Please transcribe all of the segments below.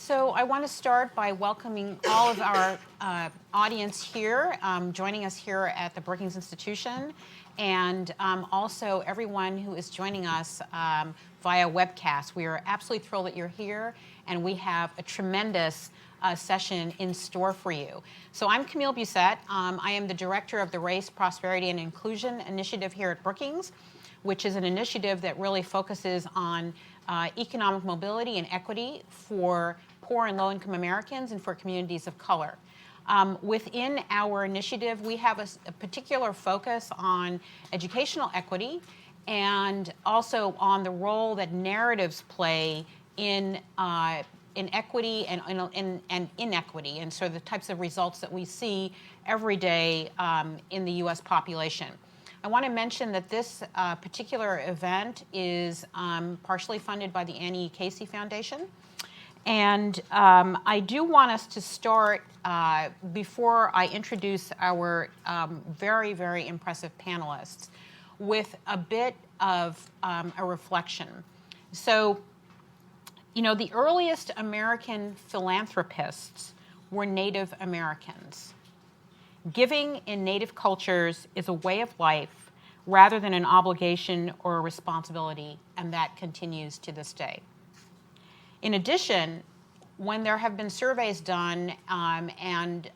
So I want to start by welcoming all of our audience here, joining us here at the Brookings Institution, and also everyone who is joining us via webcast. We are absolutely thrilled that you're here, and we have a tremendous session in store for you. So I'm Camille Busette. I am the director of the Race, Prosperity, and Inclusion Initiative here at Brookings, which is an initiative that really focuses on economic mobility and equity for poor and low-income Americans and for communities of color. Within our initiative, we have a particular focus on educational equity and also on the role that narratives play in equity and inequity, and sort of the types of results that we see every day in the U.S. population. I want to mention that this particular event is partially funded by the Annie E. Casey Foundation. And I do want us to start, before I introduce our very, very impressive panelists, with a bit of a reflection. So, you know, the earliest American philanthropists were Native Americans. Giving in Native cultures is a way of life rather than an obligation or a responsibility, and that continues to this day. In addition, when there have been surveys done and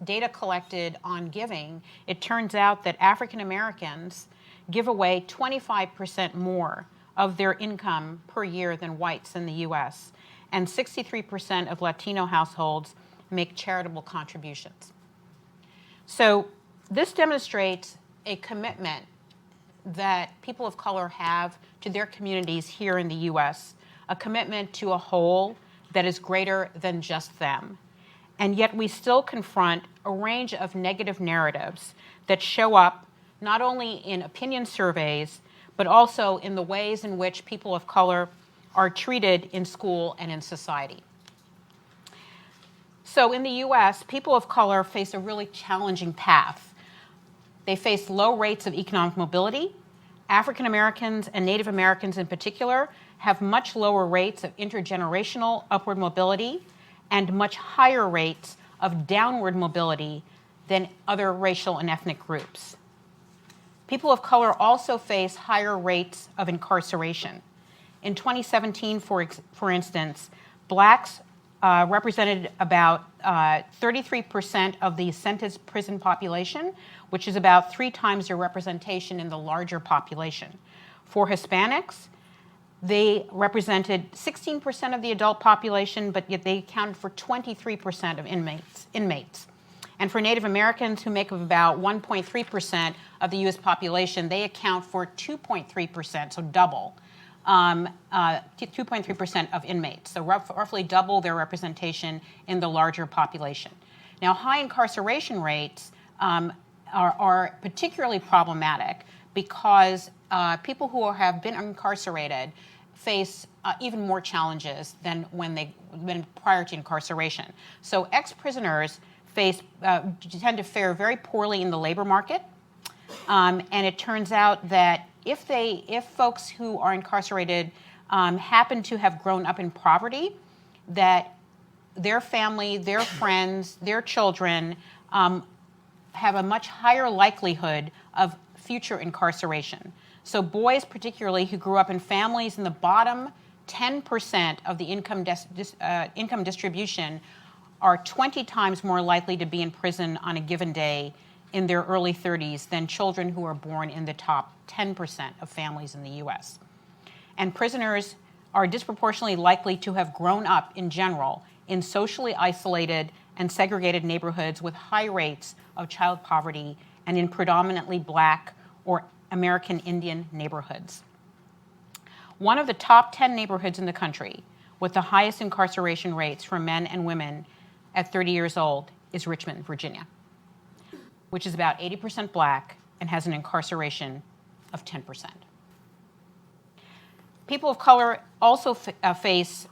data collected on giving, it turns out that African Americans give away 25% more of their income per year than whites in the U.S., and 63% of Latino households make charitable contributions. So this demonstrates a commitment that people of color have to their communities here in the U.S., a commitment to a whole that is greater than just them. And yet we still confront a range of negative narratives that show up not only in opinion surveys, but also in the ways in which people of color are treated in school and in society. So in the US, people of color face a really challenging path. They face low rates of economic mobility. African Americans and Native Americans in particular have much lower rates of intergenerational upward mobility and much higher rates of downward mobility than other racial and ethnic groups. People of color also face higher rates of incarceration. In 2017, for instance, blacks represented about 33% of the sentenced prison population, which is about 3 times their representation in the larger population. For Hispanics, they represented 16% of the adult population, but yet they accounted for 23% of inmates. And for Native Americans, who make up about 1.3% of the U.S. population, they account for 2.3%, so double, 2.3% of inmates, so roughly double their representation in the larger population. Now, high incarceration rates are particularly problematic because people who have been incarcerated face even more challenges than when prior to incarceration. So ex-prisoners tend to fare very poorly in the labor market, and it turns out that if folks who are incarcerated happen to have grown up in poverty, that their family, their friends, their children have a much higher likelihood of future incarceration. So boys, particularly, who grew up in families in the bottom 10% of the income distribution are 20 times more likely to be in prison on a given day in their early 30s than children who are born in the top 10% of families in the U.S. And prisoners are disproportionately likely to have grown up in general in socially isolated and segregated neighborhoods with high rates of child poverty and in predominantly Black or American Indian neighborhoods. One of the top 10 neighborhoods in the country with the highest incarceration rates for men and women at 30 years old is Richmond, Virginia, which is about 80% Black and has an incarceration of 10%. People of color also face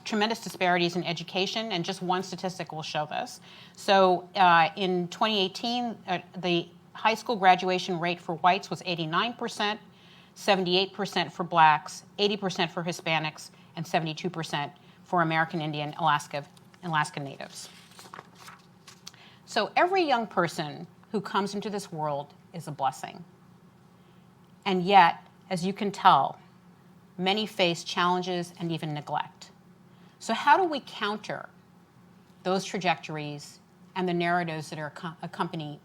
tremendous disparities in education, and just one statistic will show this. So in 2018, the high school graduation rate for whites was 89%, 78% for Blacks, 80% for Hispanics, and 72% for American Indian Alaska Natives. So every young person who comes into this world is a blessing. And yet, as you can tell, many face challenges and even neglect. So how do we counter those trajectories and the narratives that accompany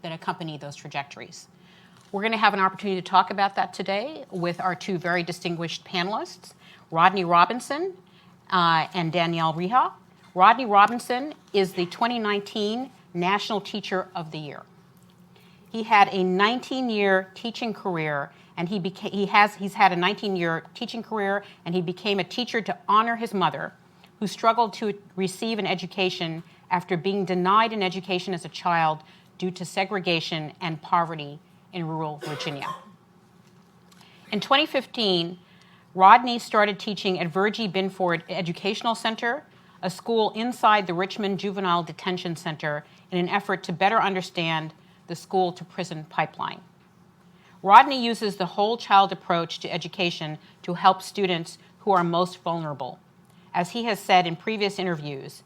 those trajectories? We're going to have an opportunity to talk about that today with our two very distinguished panelists, Rodney Robinson and Danielle Reha. Rodney Robinson is the 2019 National Teacher of the Year. He had a 19-year teaching career, and he's had a 19-year teaching career, and he became a teacher to honor his mother, who struggled to receive an education after being denied an education as a child due to segregation and poverty in rural Virginia. In 2015, Rodney started teaching at Virgie Binford Educational Center, a school inside the Richmond Juvenile Detention Center, in an effort to better understand the school-to-prison pipeline. Rodney uses the whole child approach to education to help students who are most vulnerable. As he has said in previous interviews,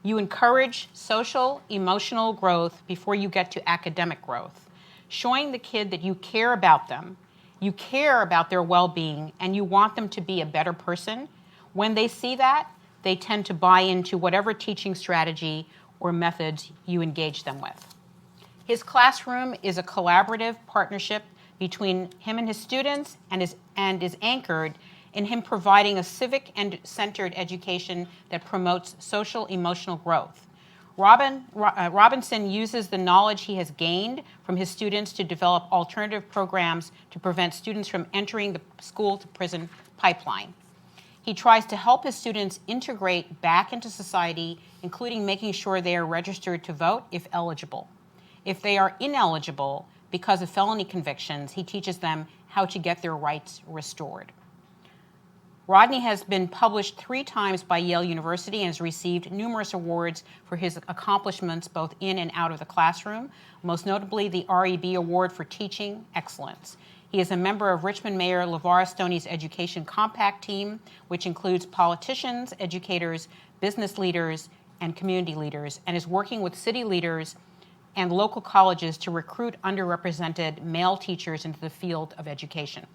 you encourage social, emotional growth before you get to academic growth, showing the kid that you care about them, you care about their well-being, and you want them to be a better person. When they see that, they tend to buy into whatever teaching strategy or methods you engage them with. His classroom is a collaborative partnership between him and his students and is anchored in him providing a civic and centered education that promotes social emotional growth. Robinson uses the knowledge he has gained from his students to develop alternative programs to prevent students from entering the school-to-prison pipeline. He tries to help his students integrate back into society, including making sure they are registered to vote if eligible. If they are ineligible because of felony convictions, he teaches them how to get their rights restored. Rodney has been published 3 times by Yale University and has received numerous awards for his accomplishments both in and out of the classroom, most notably the REB Award for Teaching Excellence. He is a member of Richmond Mayor LeVar Stoney's Education Compact team, which includes politicians, educators, business leaders, and community leaders, and is working with city leaders and local colleges to recruit underrepresented male teachers into the field of education.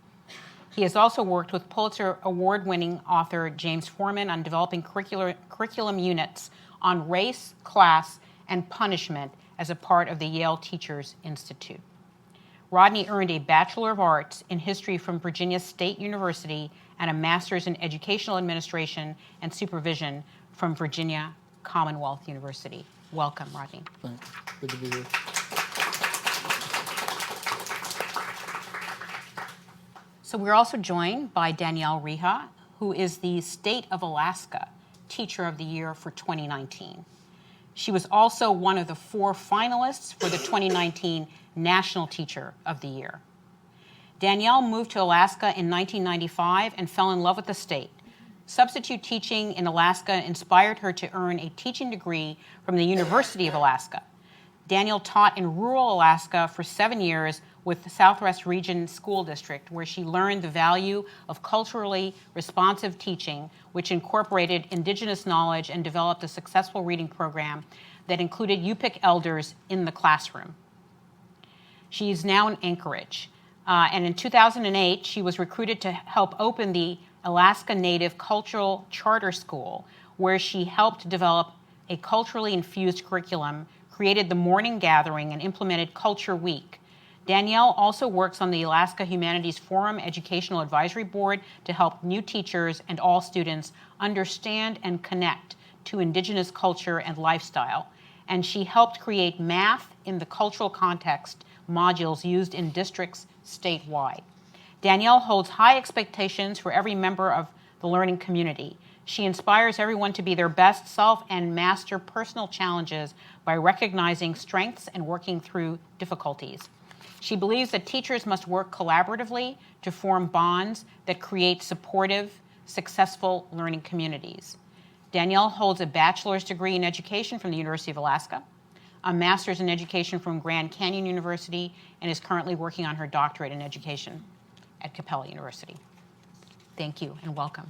He has also worked with Pulitzer Award-winning author James Forman on developing curriculum units on race, class, and punishment as a part of the Yale Teachers Institute. Rodney earned a Bachelor of Arts in History from Virginia State University and a Master's in Educational Administration and Supervision from Virginia Commonwealth University. Welcome, Rodney. Thanks. Good to be here. So we're also joined by Danielle Reha, who is the State of Alaska Teacher of the Year for 2019. She was also one of the 4 finalists for the 2019 National Teacher of the Year. Danielle moved to Alaska in 1995 and fell in love with the state. Substitute teaching in Alaska inspired her to earn a teaching degree from the University of Alaska. Danielle taught in rural Alaska for 7 years with the Southwest Region School District, where she learned the value of culturally responsive teaching, which incorporated indigenous knowledge and developed a successful reading program that included Yupik elders in the classroom. She is now in Anchorage. And in 2008, she was recruited to help open the Alaska Native Cultural Charter School, where she helped develop a culturally infused curriculum, created the morning gathering, and implemented Culture Week. Danielle also works on the Alaska Humanities Forum Educational Advisory Board to help new teachers and all students understand and connect to Indigenous culture and lifestyle. And she helped create Math in the Cultural Context modules used in districts statewide. Danielle holds high expectations for every member of the learning community. She inspires everyone to be their best self and master personal challenges by recognizing strengths and working through difficulties. She believes that teachers must work collaboratively to form bonds that create supportive, successful learning communities. Danielle holds a bachelor's degree in education from the University of Alaska, a master's in education from Grand Canyon University, and is currently working on her doctorate in education at Capella University. Thank you and welcome.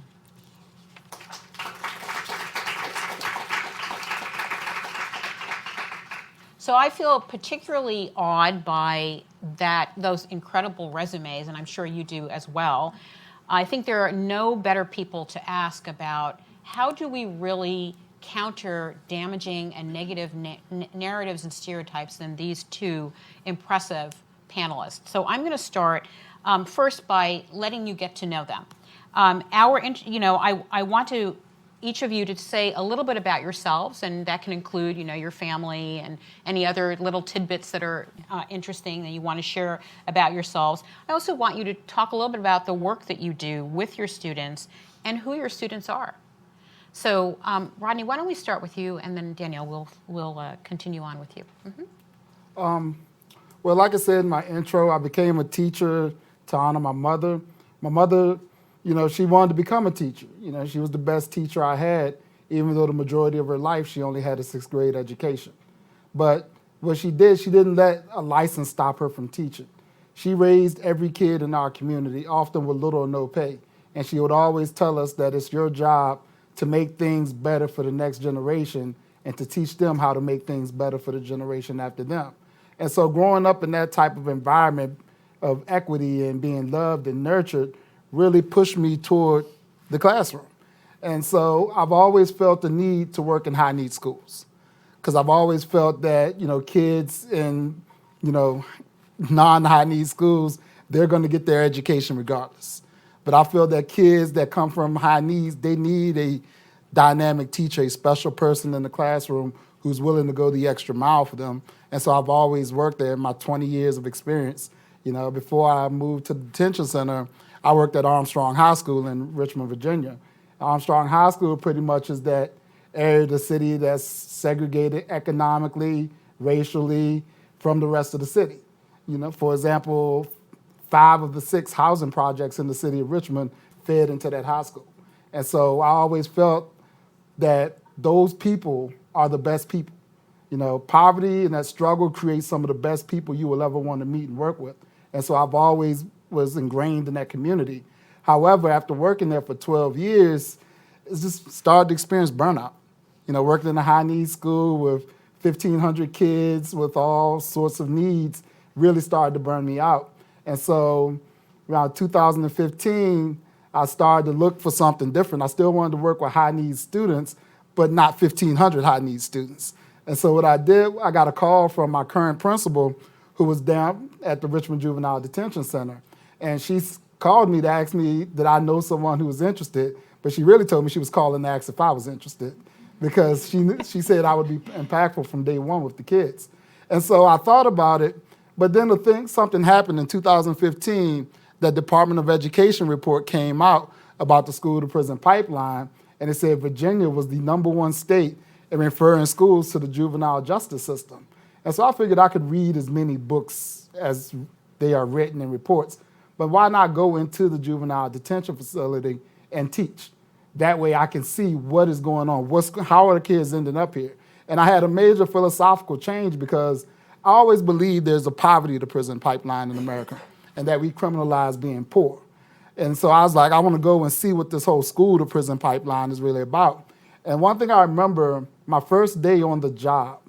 So I feel particularly awed by those incredible resumes, and I'm sure you do as well. I think there are no better people to ask about how do we really counter damaging and negative narratives and stereotypes than these two impressive panelists. So I'm going to start first by letting you get to know them. I want each of you to say a little bit about yourselves, and that can include, your family and any other little tidbits that are interesting that you want to share about yourselves. I also want you to talk a little bit about the work that you do with your students and who your students are. So, Rodney, why don't we start with you, and then Danielle, we'll continue on with you. Mm-hmm. Well, like I said in my intro, I became a teacher to honor my mother. My mother, she wanted to become a teacher. She was the best teacher I had, even though the majority of her life she only had a 6th grade education. But what she did, she didn't let a license stop her from teaching. She raised every kid in our community, often with little or no pay. And she would always tell us that it's your job to make things better for the next generation and to teach them how to make things better for the generation after them. And so growing up in that type of environment of equity and being loved and nurtured really pushed me toward the classroom. And so I've always felt the need to work in high need schools because I've always felt that, kids in, non-high need schools, they're going to get their education regardless. But I feel that kids that come from high needs, they need a dynamic teacher, a special person in the classroom who's willing to go the extra mile for them. And so I've always worked there in my 20 years of experience. Before I moved to the detention center, I worked at Armstrong High School in Richmond, Virginia. Armstrong High School pretty much is that area of the city that's segregated economically, racially from the rest of the city. For example, 5 of the 6 housing projects in the city of Richmond fed into that high school. And so I always felt that those people are the best people. Poverty and that struggle creates some of the best people you will ever want to meet and work with. And so I've always was ingrained in that community. However, after working there for 12 years, it's just started to experience burnout. Working in a high needs school with 1,500 kids with all sorts of needs really started to burn me out. And so around 2015, I started to look for something different. I still wanted to work with high needs students, but not 1,500 high needs students. And so what I did, I got a call from my current principal who was down at the Richmond Juvenile Detention Center. And she called me to ask me did I know someone who was interested, but she really told me she was calling to ask if I was interested because she said I would be impactful from day one with the kids. And so I thought about it, but then something happened in 2015. The Department of Education report came out about the school to prison pipeline, and it said Virginia was the #1 state in referring schools to the juvenile justice system. And so I figured I could read as many books as they are written in reports, but why not go into the juvenile detention facility and teach? That way I can see what is going on, how are the kids ending up here? And I had a major philosophical change because I always believe there's a poverty to prison pipeline in America and that we criminalize being poor. And so I was like, I want to go and see what this whole school to prison pipeline is really about. And one thing I remember, my first day on the job,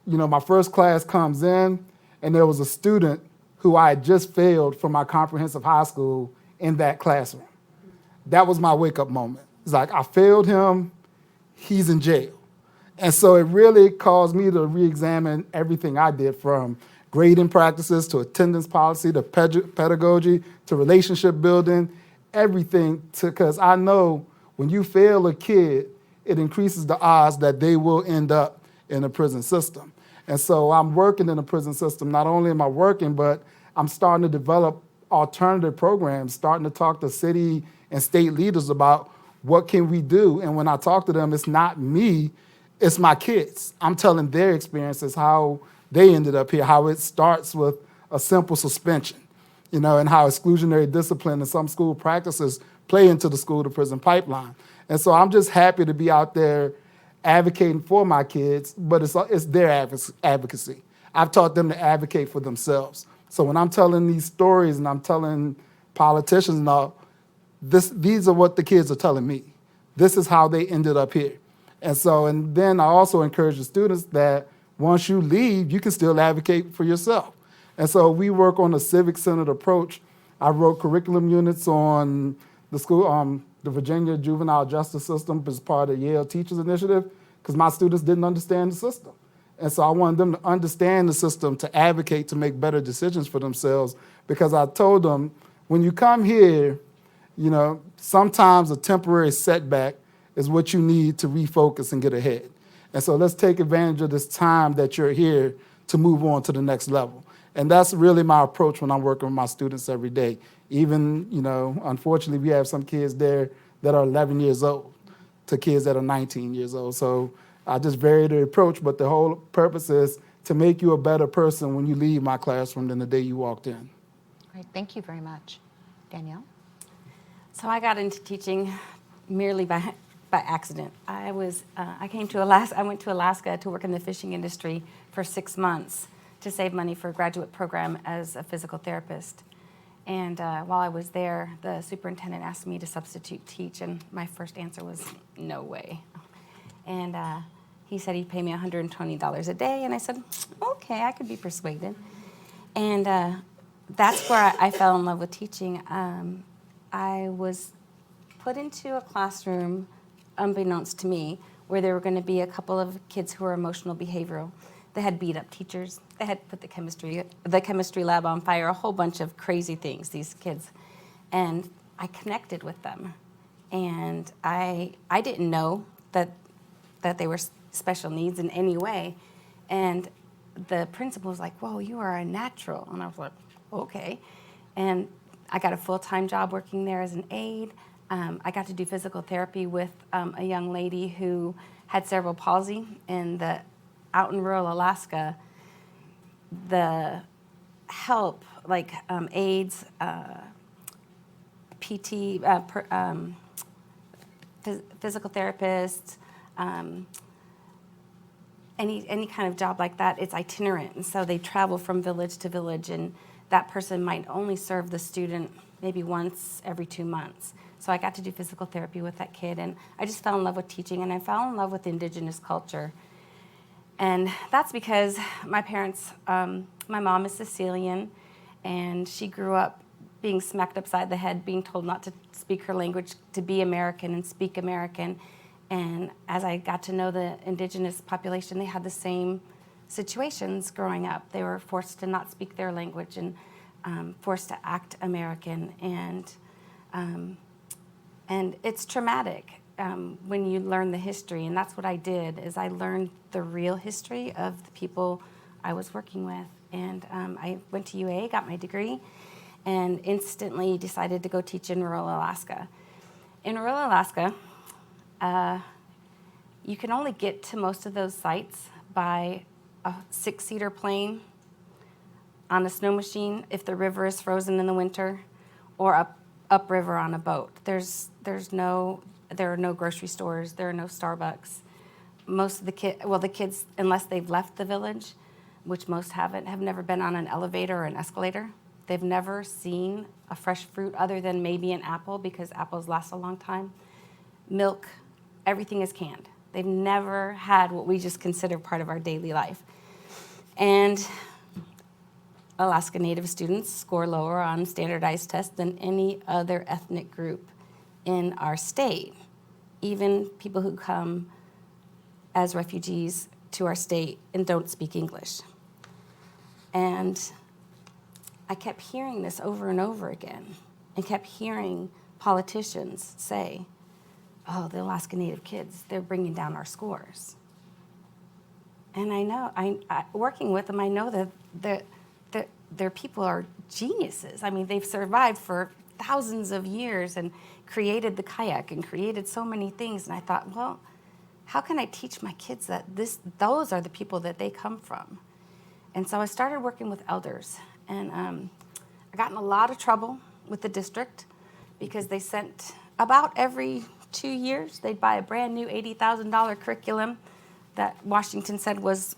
my first class comes in and there was a student who I had just failed from my comprehensive high school in that classroom. That was my wake-up moment. It's like, I failed him, he's in jail. And so it really caused me to re-examine everything I did, from grading practices to attendance policy to pedagogy to relationship building, everything, because I know when you fail a kid, it increases the odds that they will end up in a prison system. And so I'm working in the prison system. Not only am I working, but I'm starting to develop alternative programs, starting to talk to city and state leaders about what can we do. And when I talk to them, it's not me, it's my kids. I'm telling their experiences, how they ended up here, how it starts with a simple suspension, and how exclusionary discipline and some school practices play into the school to prison pipeline. And so I'm just happy to be out there advocating for my kids, but it's their advocacy. I've taught them to advocate for themselves. So when I'm telling these stories and I'm telling politicians and all, these are what the kids are telling me. This is how they ended up here. And then I also encourage the students that once you leave, you can still advocate for yourself. And so we work on a civic-centered approach. I wrote curriculum units on the school, the Virginia juvenile justice system as part of Yale Teachers Initiative, because my students didn't understand the system. And so I wanted them to understand the system, to advocate, to make better decisions for themselves, because I told them, when you come here, you know, sometimes a temporary setback is what you need to refocus and get ahead. And so let's take advantage of this time that you're here to move on to the next level. And that's really my approach when I'm working with my students every day. Even, you know, unfortunately, we have some kids there that are 11 years old to kids that are 19 years old. So I just vary the approach, but the whole purpose is to make you a better person when you leave my classroom than the day you walked in. Great, thank you very much. Danielle? So I got into teaching merely by accident. I went to Alaska to work in the fishing industry for 6 months to save money for a graduate program as a physical therapist. And while I was there, the superintendent asked me to substitute teach, and my first answer was, no way. And he said he'd pay me $120 a day, and I said, okay, I could be persuaded. And that's where I fell in love with teaching. I was put into a classroom, unbeknownst to me, where there were going to be a couple of kids who were emotional behavioral. They had beat up teachers. They had put the chemistry lab on fire, a whole bunch of crazy things, these kids. And I connected with them. And I didn't know that they were special needs in any way. And the principal was like, whoa, you are a natural. And I was like, okay. And I got a full-time job working there as an aide. I got to do physical therapy with a young lady who had cerebral palsy. And out in rural Alaska, the help, like aides, PT, physical therapists, any kind of job like that, it's itinerant. And so they travel from village to village, and that person might only serve the student maybe once every 2 months. So I got to do physical therapy with that kid, and I just fell in love with teaching, and I fell in love with indigenous culture. And that's because my parents, my mom is Sicilian, and she grew up being smacked upside the head, being told not to speak her language, to be American and speak American. And as I got to know the indigenous population, they had the same situations growing up. They were forced to not speak their language and forced to act American. And it's traumatic when you learn the history. And that's what I did, is I learned the real history of the people I was working with. And I went to UA, got my degree, and instantly decided to go teach in rural Alaska. In rural Alaska, you can only get to most of those sites by a 6-seater plane, on a snow machine if the river is frozen in the winter, or upriver on a boat. There are no grocery stores, there are no Starbucks. Most of the kids, unless they've left the village, which most haven't, have never been on an elevator or an escalator. They've never seen a fresh fruit other than maybe an apple, because apples last a long time. Milk, everything is canned. They've never had what we just consider part of our daily life. And Alaska Native students score lower on standardized tests than any other ethnic group in our state, even people who come as refugees to our state and don't speak English. And I kept hearing this over and over again, and kept hearing politicians say, oh, the Alaska Native kids, they're bringing down our scores. And I know, working with them, I know that their people are geniuses. I mean, they've survived for thousands of years and created the kayak and created so many things. And I thought, well, how can I teach my kids that those are the people that they come from? And so I started working with elders. And I got in a lot of trouble with the district, because they sent about every 2 years, they'd buy a brand new $80,000 curriculum that Washington said was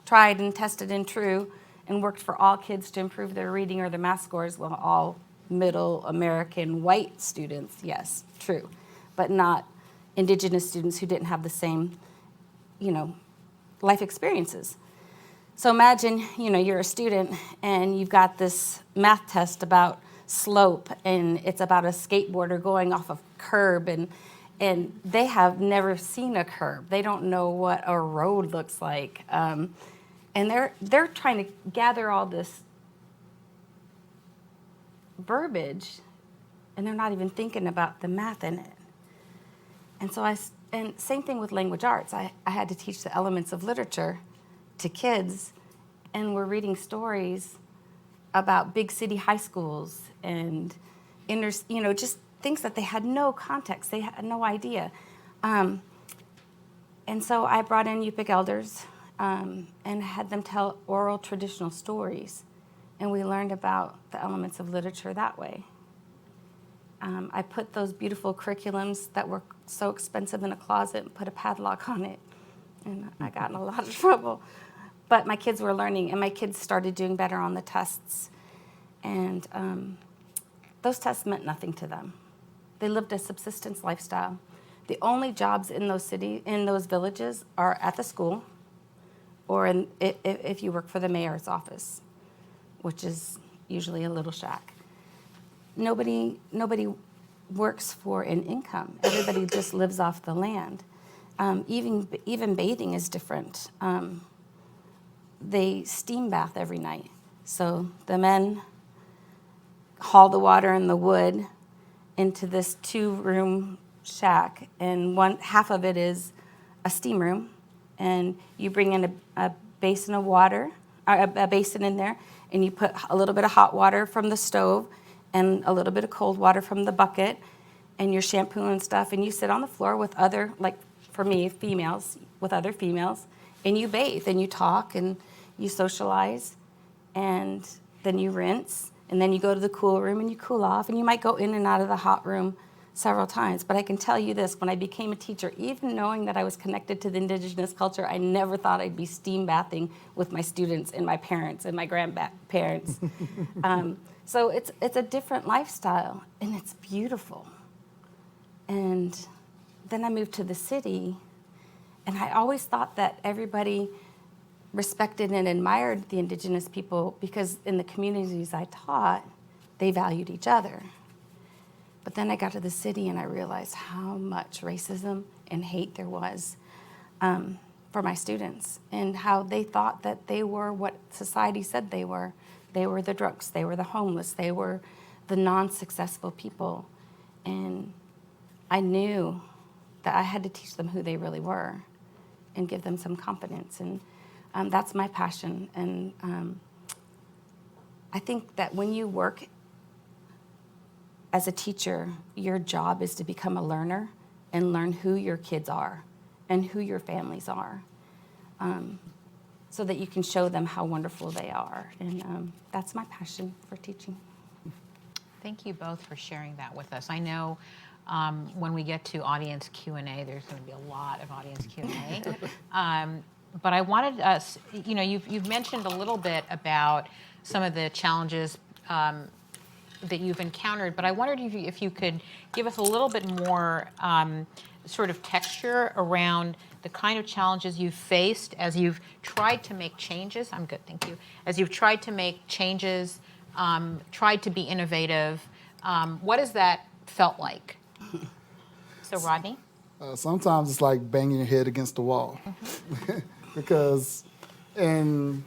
tried and tested and true and worked for all kids to improve their reading or their math scores. Well, all middle American white students, yes, true, but not indigenous students who didn't have the same, life experiences. So imagine, you're a student and you've got this math test about slope, and it's about a skateboarder going off a curb, and they have never seen a curb. They don't know what a road looks like, and they're trying to gather all this verbiage, and they're not even thinking about the math in it. And so and same thing with language arts. I had to teach the elements of literature to kids, and we're reading stories about big city high schools and just things that they had no context, they had no idea. And so I brought in UPIC elders and had them tell oral traditional stories, and we learned about the elements of literature that way. I put those beautiful curriculums that were so expensive in a closet and put a padlock on it, and I got in a lot of trouble. But my kids were learning, and my kids started doing better on the tests. And those tests meant nothing to them. They lived a subsistence lifestyle. The only jobs in those villages are at the school, or if you work for the mayor's office, which is usually a little shack. Nobody works for an income. Everybody just lives off the land. Even bathing is different. They steam bath every night. So the men haul the water and the wood into this 2-room shack, and half of it is a steam room, and you bring in a basin of water, a basin in there, and you put a little bit of hot water from the stove and a little bit of cold water from the bucket, and your shampoo and stuff, and you sit on the floor with other, like for me, females, with other females, and you bathe and you talk and you socialize, and then you rinse, and then you go to the cool room and you cool off, and you might go in and out of the hot room several times. But I can tell you this, when I became a teacher, even knowing that I was connected to the indigenous culture, I never thought I'd be steam bathing with my students and my parents and my grandparents. So it's a different lifestyle, and it's beautiful. And then I moved to the city, and I always thought that everybody respected and admired the indigenous people because in the communities I taught, they valued each other. But then I got to the city and I realized how much racism and hate there was for my students, and how they thought that they were what society said they were. They were the drunks, they were the homeless, they were the non-successful people. And I knew that I had to teach them who they really were and give them some confidence. And that's my passion. And I think that when you work as a teacher, your job is to become a learner and learn who your kids are and who your families are, so that you can show them how wonderful they are. And that's my passion for teaching. Thank you both for sharing that with us. I know when we get to audience Q&A, there's going to be a lot of audience Q&A. But I wanted us, you've mentioned a little bit about some of the challenges that you've encountered, but I wondered if you could give us a little bit more sort of texture around the kind of challenges you've faced as you've tried to make changes. I'm good, thank you. As you've tried to make changes, tried to be innovative, what has that felt like? So Rodney? Sometimes it's like banging your head against the wall. Because in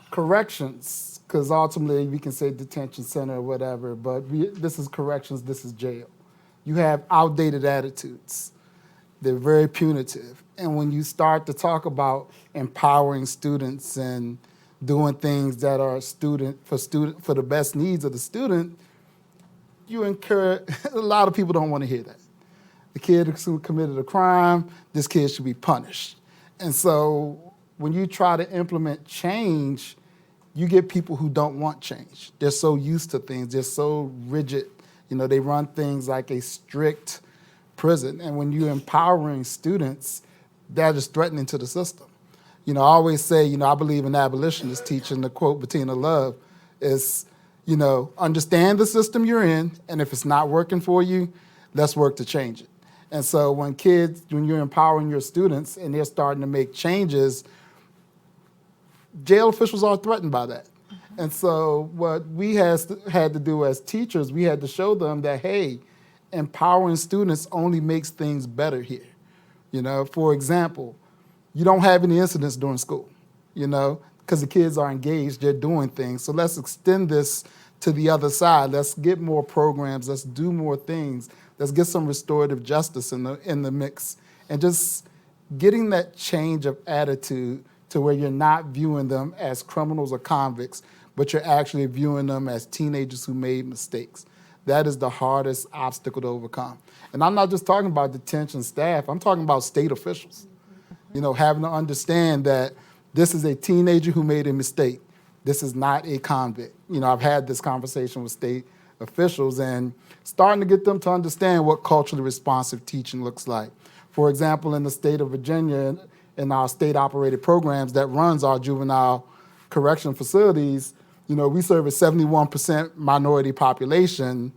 corrections, because ultimately we can say detention center or whatever, but this is corrections, this is jail. You have outdated attitudes. They're very punitive. And when you start to talk about empowering students and doing things that are for the best needs of the student, you incur, a lot of people don't want to hear that. The kid who committed a crime, this kid should be punished. And so when you try to implement change, you get people who don't want change. They're so used to things, they're so rigid. They run things like a strict prison. And when you're empowering students, they're just threatening to the system. I always say, I believe in abolitionist teaching. The quote Bettina Love is, understand the system you're in, and if it's not working for you, let's work to change it. And so when you're empowering your students and they're starting to make changes, jail officials are threatened by that. And so what we had to do as teachers, we had to show them that, hey, empowering students only makes things better here. You know, for example, you don't have any incidents during school, you know, because the kids are engaged, they're doing things. So let's extend this to the other side. Let's get more programs, let's do more things, let's get some restorative justice in the mix. And just getting that change of attitude to where you're not viewing them as criminals or convicts, but you're actually viewing them as teenagers who made mistakes. That is the hardest obstacle to overcome. And I'm not just talking about detention staff, I'm talking about state officials. You know, having to understand that this is a teenager who made a mistake. This is not a convict. You know, I've had this conversation with state officials and starting to get them to understand what culturally responsive teaching looks like. For example, in the state of Virginia, in our state-operated programs that runs our juvenile correction facilities, you know, we serve a 71% minority population.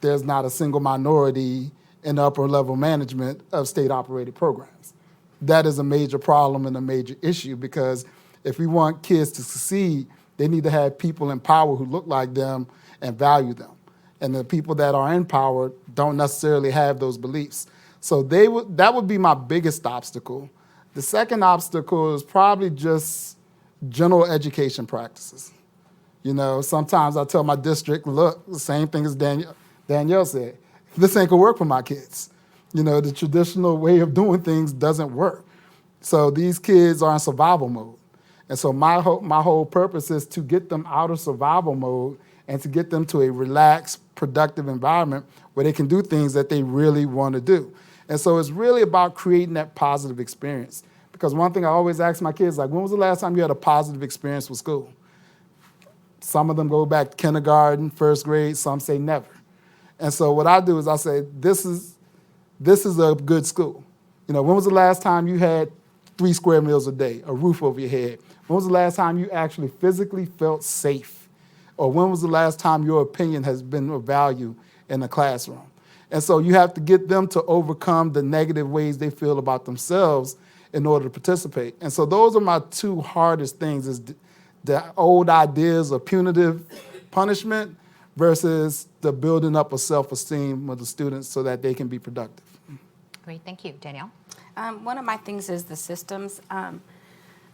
There's not a single minority in the upper level management of state-operated programs. That is a major problem and a major issue because if we want kids to succeed, they need to have people in power who look like them and value them. And the people that are in power don't necessarily have those beliefs. So that would be my biggest obstacle. The second obstacle is probably just general education practices. You know, sometimes I tell my district, look, the same thing as Danielle said, this ain't gonna work for my kids. You know, the traditional way of doing things doesn't work. So these kids are in survival mode. And so my whole purpose is to get them out of survival mode and to get them to a relaxed, productive environment where they can do things that they really want to do. And so it's really about creating that positive experience. Because one thing I always ask my kids, like, when was the last time you had a positive experience with school? Some of them go back to kindergarten, first grade, some say never. And so what I do is I say, this is a good school. You know, when was the last time you had 3 square meals a day, a roof over your head? When was the last time you actually physically felt safe? Or when was the last time your opinion has been of value in the classroom? And so you have to get them to overcome the negative ways they feel about themselves in order to participate. And so those are my 2 hardest things, is the old ideas of punitive punishment versus the building up of self-esteem of the students so that they can be productive. Great, thank you. Danielle? One of my things is the systems.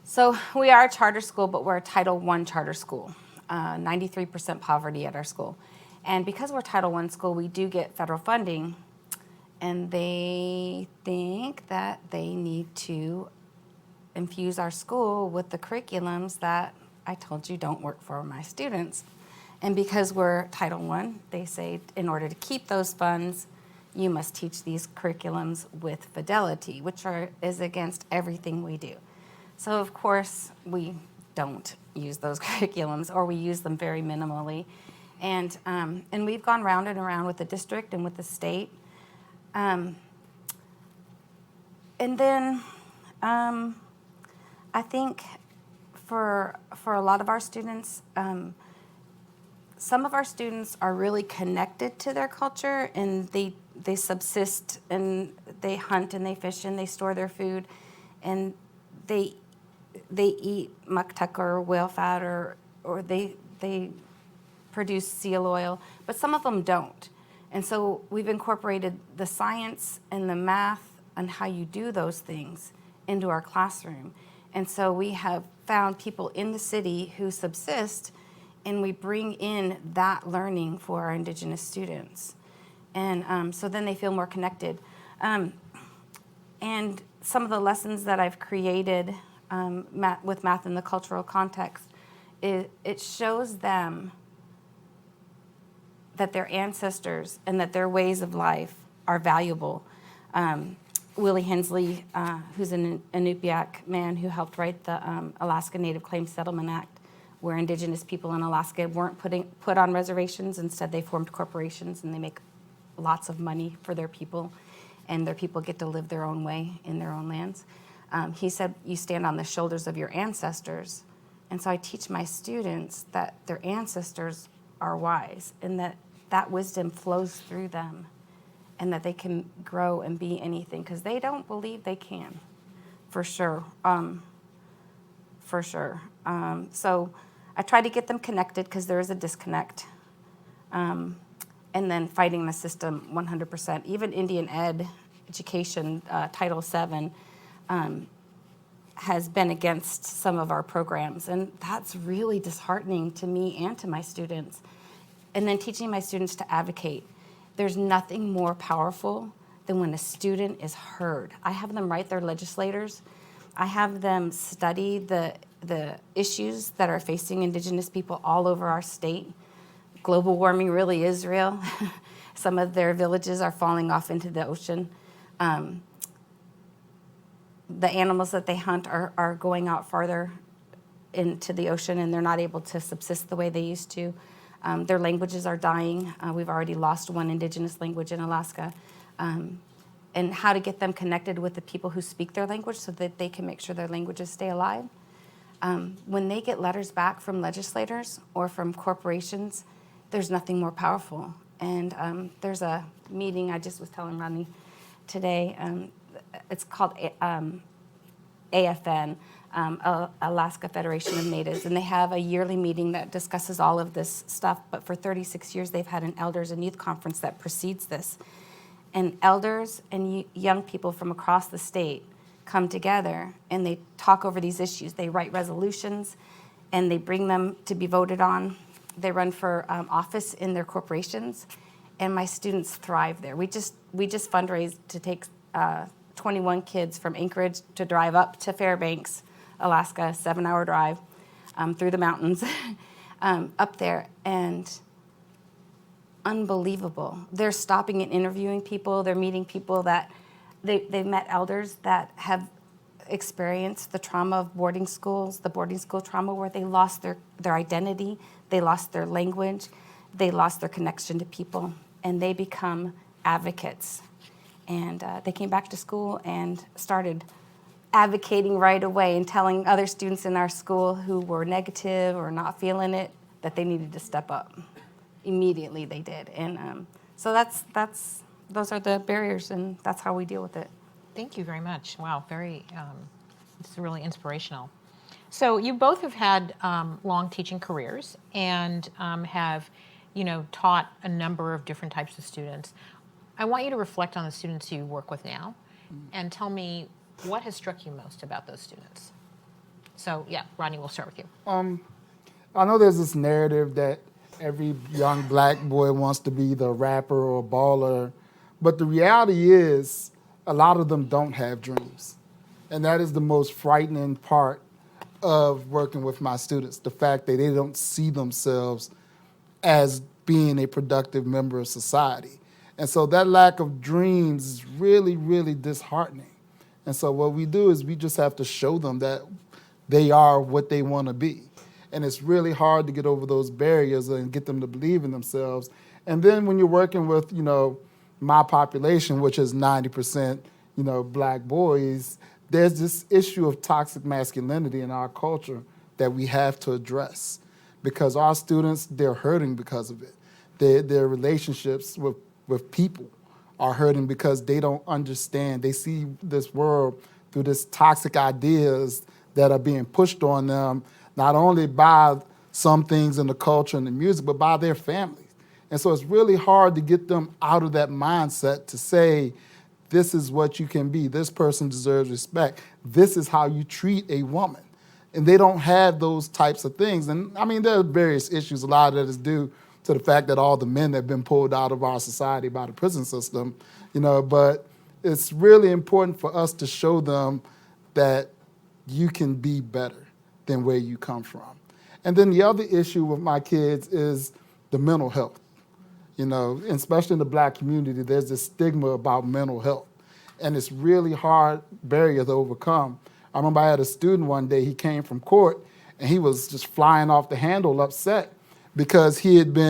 So we are a charter school, but we're a Title I charter school. 93% poverty at our school. And because we're Title I school, we do get federal funding, and they think that they need to infuse our school with the curriculums that I told you don't work for my students. And because we're Title I, they say in order to keep those funds, you must teach these curriculums with fidelity, which is against everything we do. So of course, we don't use those curriculums, or we use them very minimally. And we've gone round and around with the district and with the state. And then I think for a lot of our students, some of our students are really connected to their culture, and they subsist, and they hunt and they fish and they store their food, and they eat muktuk or whale fat, or they produce seal oil, but some of them don't. And so we've incorporated the science and the math and how you do those things into our classroom. And so we have found people in the city who subsist, and we bring in that learning for our Indigenous students. And so then they feel more connected. And some of the lessons that I've created with math in the cultural context, it shows them that their ancestors and that their ways of life are valuable. Willie Hensley, who's an Inupiaq man who helped write the Alaska Native Claims Settlement Act, where Indigenous people in Alaska weren't put on reservations. Instead, they formed corporations, and they make lots of money for their people, and their people get to live their own way in their own lands. He said, you stand on the shoulders of your ancestors. And so I teach my students that their ancestors are wise, and that wisdom flows through them, and that they can grow and be anything, because they don't believe they can, for sure. For sure. So I try to get them connected because there is a disconnect. And then fighting the system 100%. Even Indian education, Title VII, has been against some of our programs. And that's really disheartening to me and to my students. And then teaching my students to advocate. There's nothing more powerful than when a student is heard. I have them write their legislators. I have them study the issues that are facing Indigenous people all over our state. Global warming really is real. Some of their villages are falling off into the ocean. The animals that they hunt are going out farther into the ocean, and they're not able to subsist the way they used to. Their languages are dying. We've already lost one Indigenous language in Alaska. And how to get them connected with the people who speak their language so that they can make sure their languages stay alive. When they get letters back from legislators or from corporations, there's nothing more powerful. And there's a meeting, I just was telling Rodney today, it's called AFN, Alaska Federation of Natives, and they have a yearly meeting that discusses all of this stuff, but for 36 years they've had an elders and youth conference that precedes this. And elders and young people from across the state come together and they talk over these issues. They write resolutions and they bring them to be voted on. They run for office in their corporations, and my students thrive there. We just fundraised to take 21 kids from Anchorage to drive up to Fairbanks, Alaska, 7-hour drive through the mountains up there, and unbelievable. They're stopping and interviewing people. They're meeting people that they've met elders that have experienced the trauma of boarding schools, the boarding school trauma where they lost their identity, they lost their language, they lost their connection to people, and they become advocates. And they came back to school and started advocating right away and telling other students in our school who were negative or not feeling it that they needed to step up. Immediately they did. And so those are the barriers, and that's how we deal with it. Thank you very much. Wow, it's really inspirational. So you both have had long teaching careers and have, taught a number of different types of students. I want you to reflect on the students you work with now and tell me what has struck you most about those students. So yeah, Rodney, we'll start with you. I know there's this narrative that every young black boy wants to be the rapper or baller, but the reality is a lot of them don't have dreams. And that is the most frightening part of working with my students, the fact that they don't see themselves as being a productive member of society. And so that lack of dreams is really, really disheartening. And so what we do is we just have to show them that they are what they want to be. And it's really hard to get over those barriers and get them to believe in themselves. And then when you're working with, my population, which is 90%, black boys, there's this issue of toxic masculinity in our culture that we have to address, because our students, they're hurting because of it. Their relationships with people are hurting because they don't understand. They see this world through this toxic ideas that are being pushed on them, not only by some things in the culture and the music, but by their families. And so it's really hard to get them out of that mindset to say, this is what you can be. This person deserves respect. This is how you treat a woman. And they don't have those types of things. And I mean, there are various issues. A lot of that is due to the fact that all the men have been pulled out of our society by the prison system, but it's really important for us to show them that you can be better than where you come from. And then the other issue with my kids is the mental health. Especially in the black community, there's this stigma about mental health. And it's really hard barrier to overcome. I remember I had a student one day, he came from court, and he was just flying off the handle upset because he had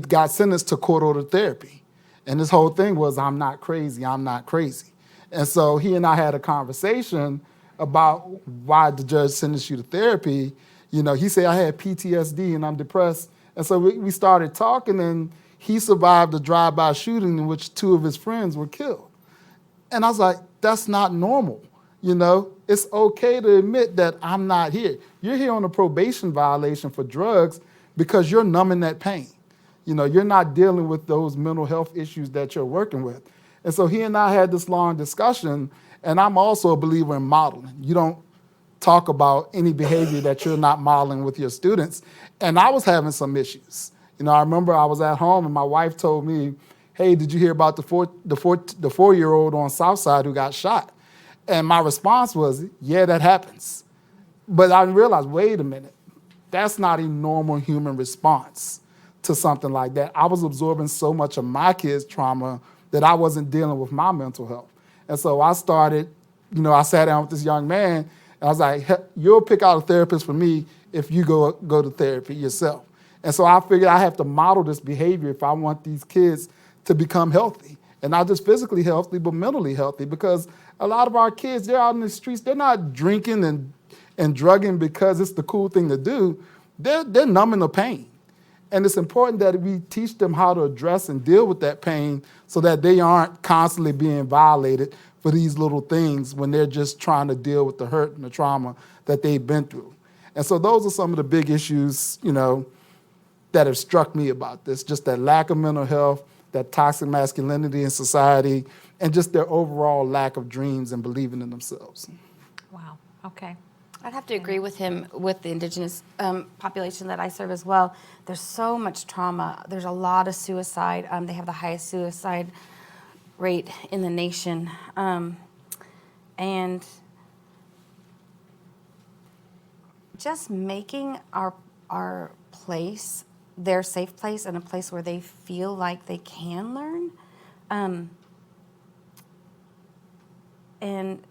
got sentenced to court-ordered therapy. And his whole thing was, I'm not crazy, I'm not crazy. And so he and I had a conversation about why the judge sentenced you to therapy. He said, I had PTSD and I'm depressed. And so we started talking, and he survived a drive-by shooting in which 2 of his friends were killed. And I was like, that's not normal. You know, it's okay to admit that I'm not here. You're here on a probation violation for drugs because you're numbing that pain. You know, you're not dealing with those mental health issues that you're working with. And so he and I had this long discussion, and I'm also a believer in modeling. You don't talk about any behavior that you're not modeling with your students. And I was having some issues. You know, I remember I was at home and my wife told me, "Hey, did you hear about the 4-year-old on Southside who got shot?" And my response was, "Yeah, that happens." But I realized, wait a minute, that's not a normal human response to something like that. I was absorbing so much of my kids' trauma that I wasn't dealing with my mental health. And so I started, you know, I sat down with this young man and I was like, "You'll pick out a therapist for me if you go to therapy yourself." And so I figured I have to model this behavior if I want these kids to become healthy. And not just physically healthy, but mentally healthy, because a lot of our kids, they're out in the streets, they're not drinking and drugging because it's the cool thing to do. They're numbing the pain. And it's important that we teach them how to address and deal with that pain so that they aren't constantly being violated for these little things when they're just trying to deal with the hurt and the trauma that they've been through. And so those are some of the big issues, you know, that have struck me about this, just that lack of mental health, that toxic masculinity in society, and just their overall lack of dreams and believing in themselves. Wow. Okay. I'd have to agree with him with the indigenous population that I serve as well. There's so much trauma. There's a lot of suicide. They have the highest suicide rate in the nation. And just making our place their safe place and a place where they feel like they can learn. And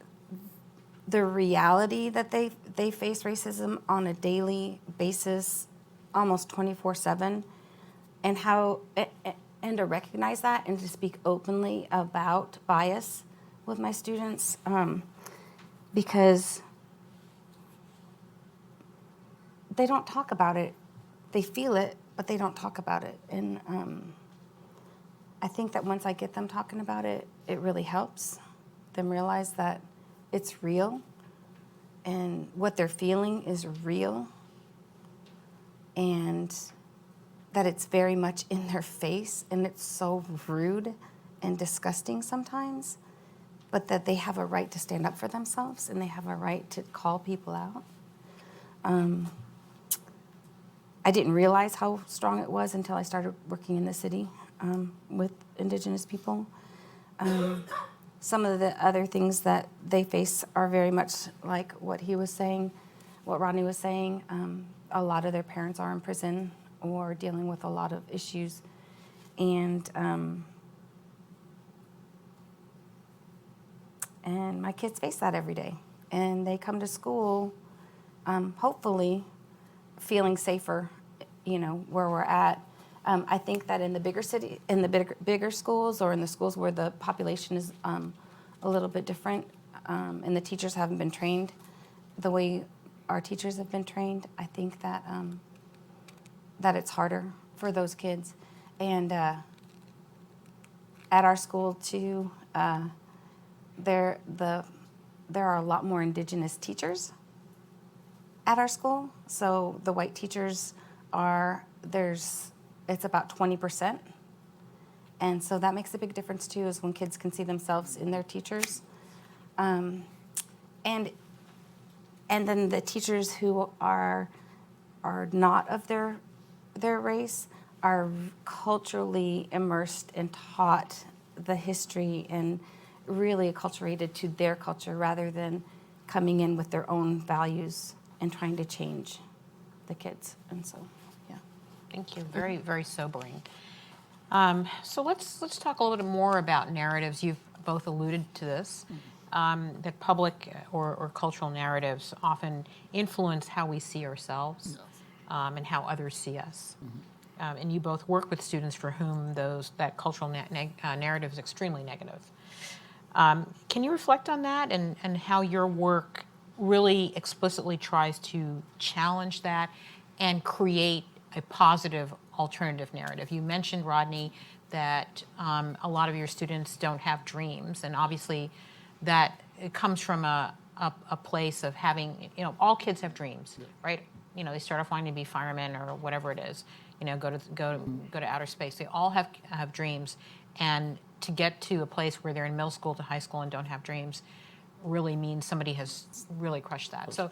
the reality that they face racism on a daily basis, almost 24/7, and and to recognize that and to speak openly about bias with my students, because they don't talk about it. They feel it, but they don't talk about it. And I think that once I get them talking about it, it really helps them realize that it's real and what they're feeling is real and that it's very much in their face and it's so rude and disgusting sometimes, but that they have a right to stand up for themselves and they have a right to call people out. I didn't realize how strong it was until I started working in the city with Indigenous people. Some of the other things that they face are very much like what he was saying, what Rodney was saying. A lot of their parents are in prison or dealing with a lot of issues. And my kids face that every day. And they come to school, hopefully, feeling safer, you know, where we're at. I think that in the bigger city, in the bigger schools, or in the schools where the population is a little bit different, and the teachers haven't been trained the way our teachers have been trained, I think that that it's harder for those kids. And at our school too, there are a lot more Indigenous teachers at our school. So the white teachers it's about 20%. And so that makes a big difference too, is when kids can see themselves in their teachers. And then the teachers who are not of their race are culturally immersed and taught the history and really acculturated to their culture rather than coming in with their own values and trying to change the kids. And so, yeah. Thank you. Very, very sobering. So let's talk a little bit more about narratives. You've both alluded to this. That public or cultural narratives often influence how we see ourselves, and how others see us. And you both work with students for whom that cultural narrative is extremely negative. Can you reflect on that and how your work really explicitly tries to challenge that and create a positive alternative narrative? You mentioned, Rodney, that a lot of your students don't have dreams, and obviously that it comes from a a place of having, all kids have dreams, right? They start off wanting to be firemen or whatever it is, go to outer space. They all have dreams, and to get to a place where they're in middle school to high school and don't have dreams really means somebody has really crushed that. So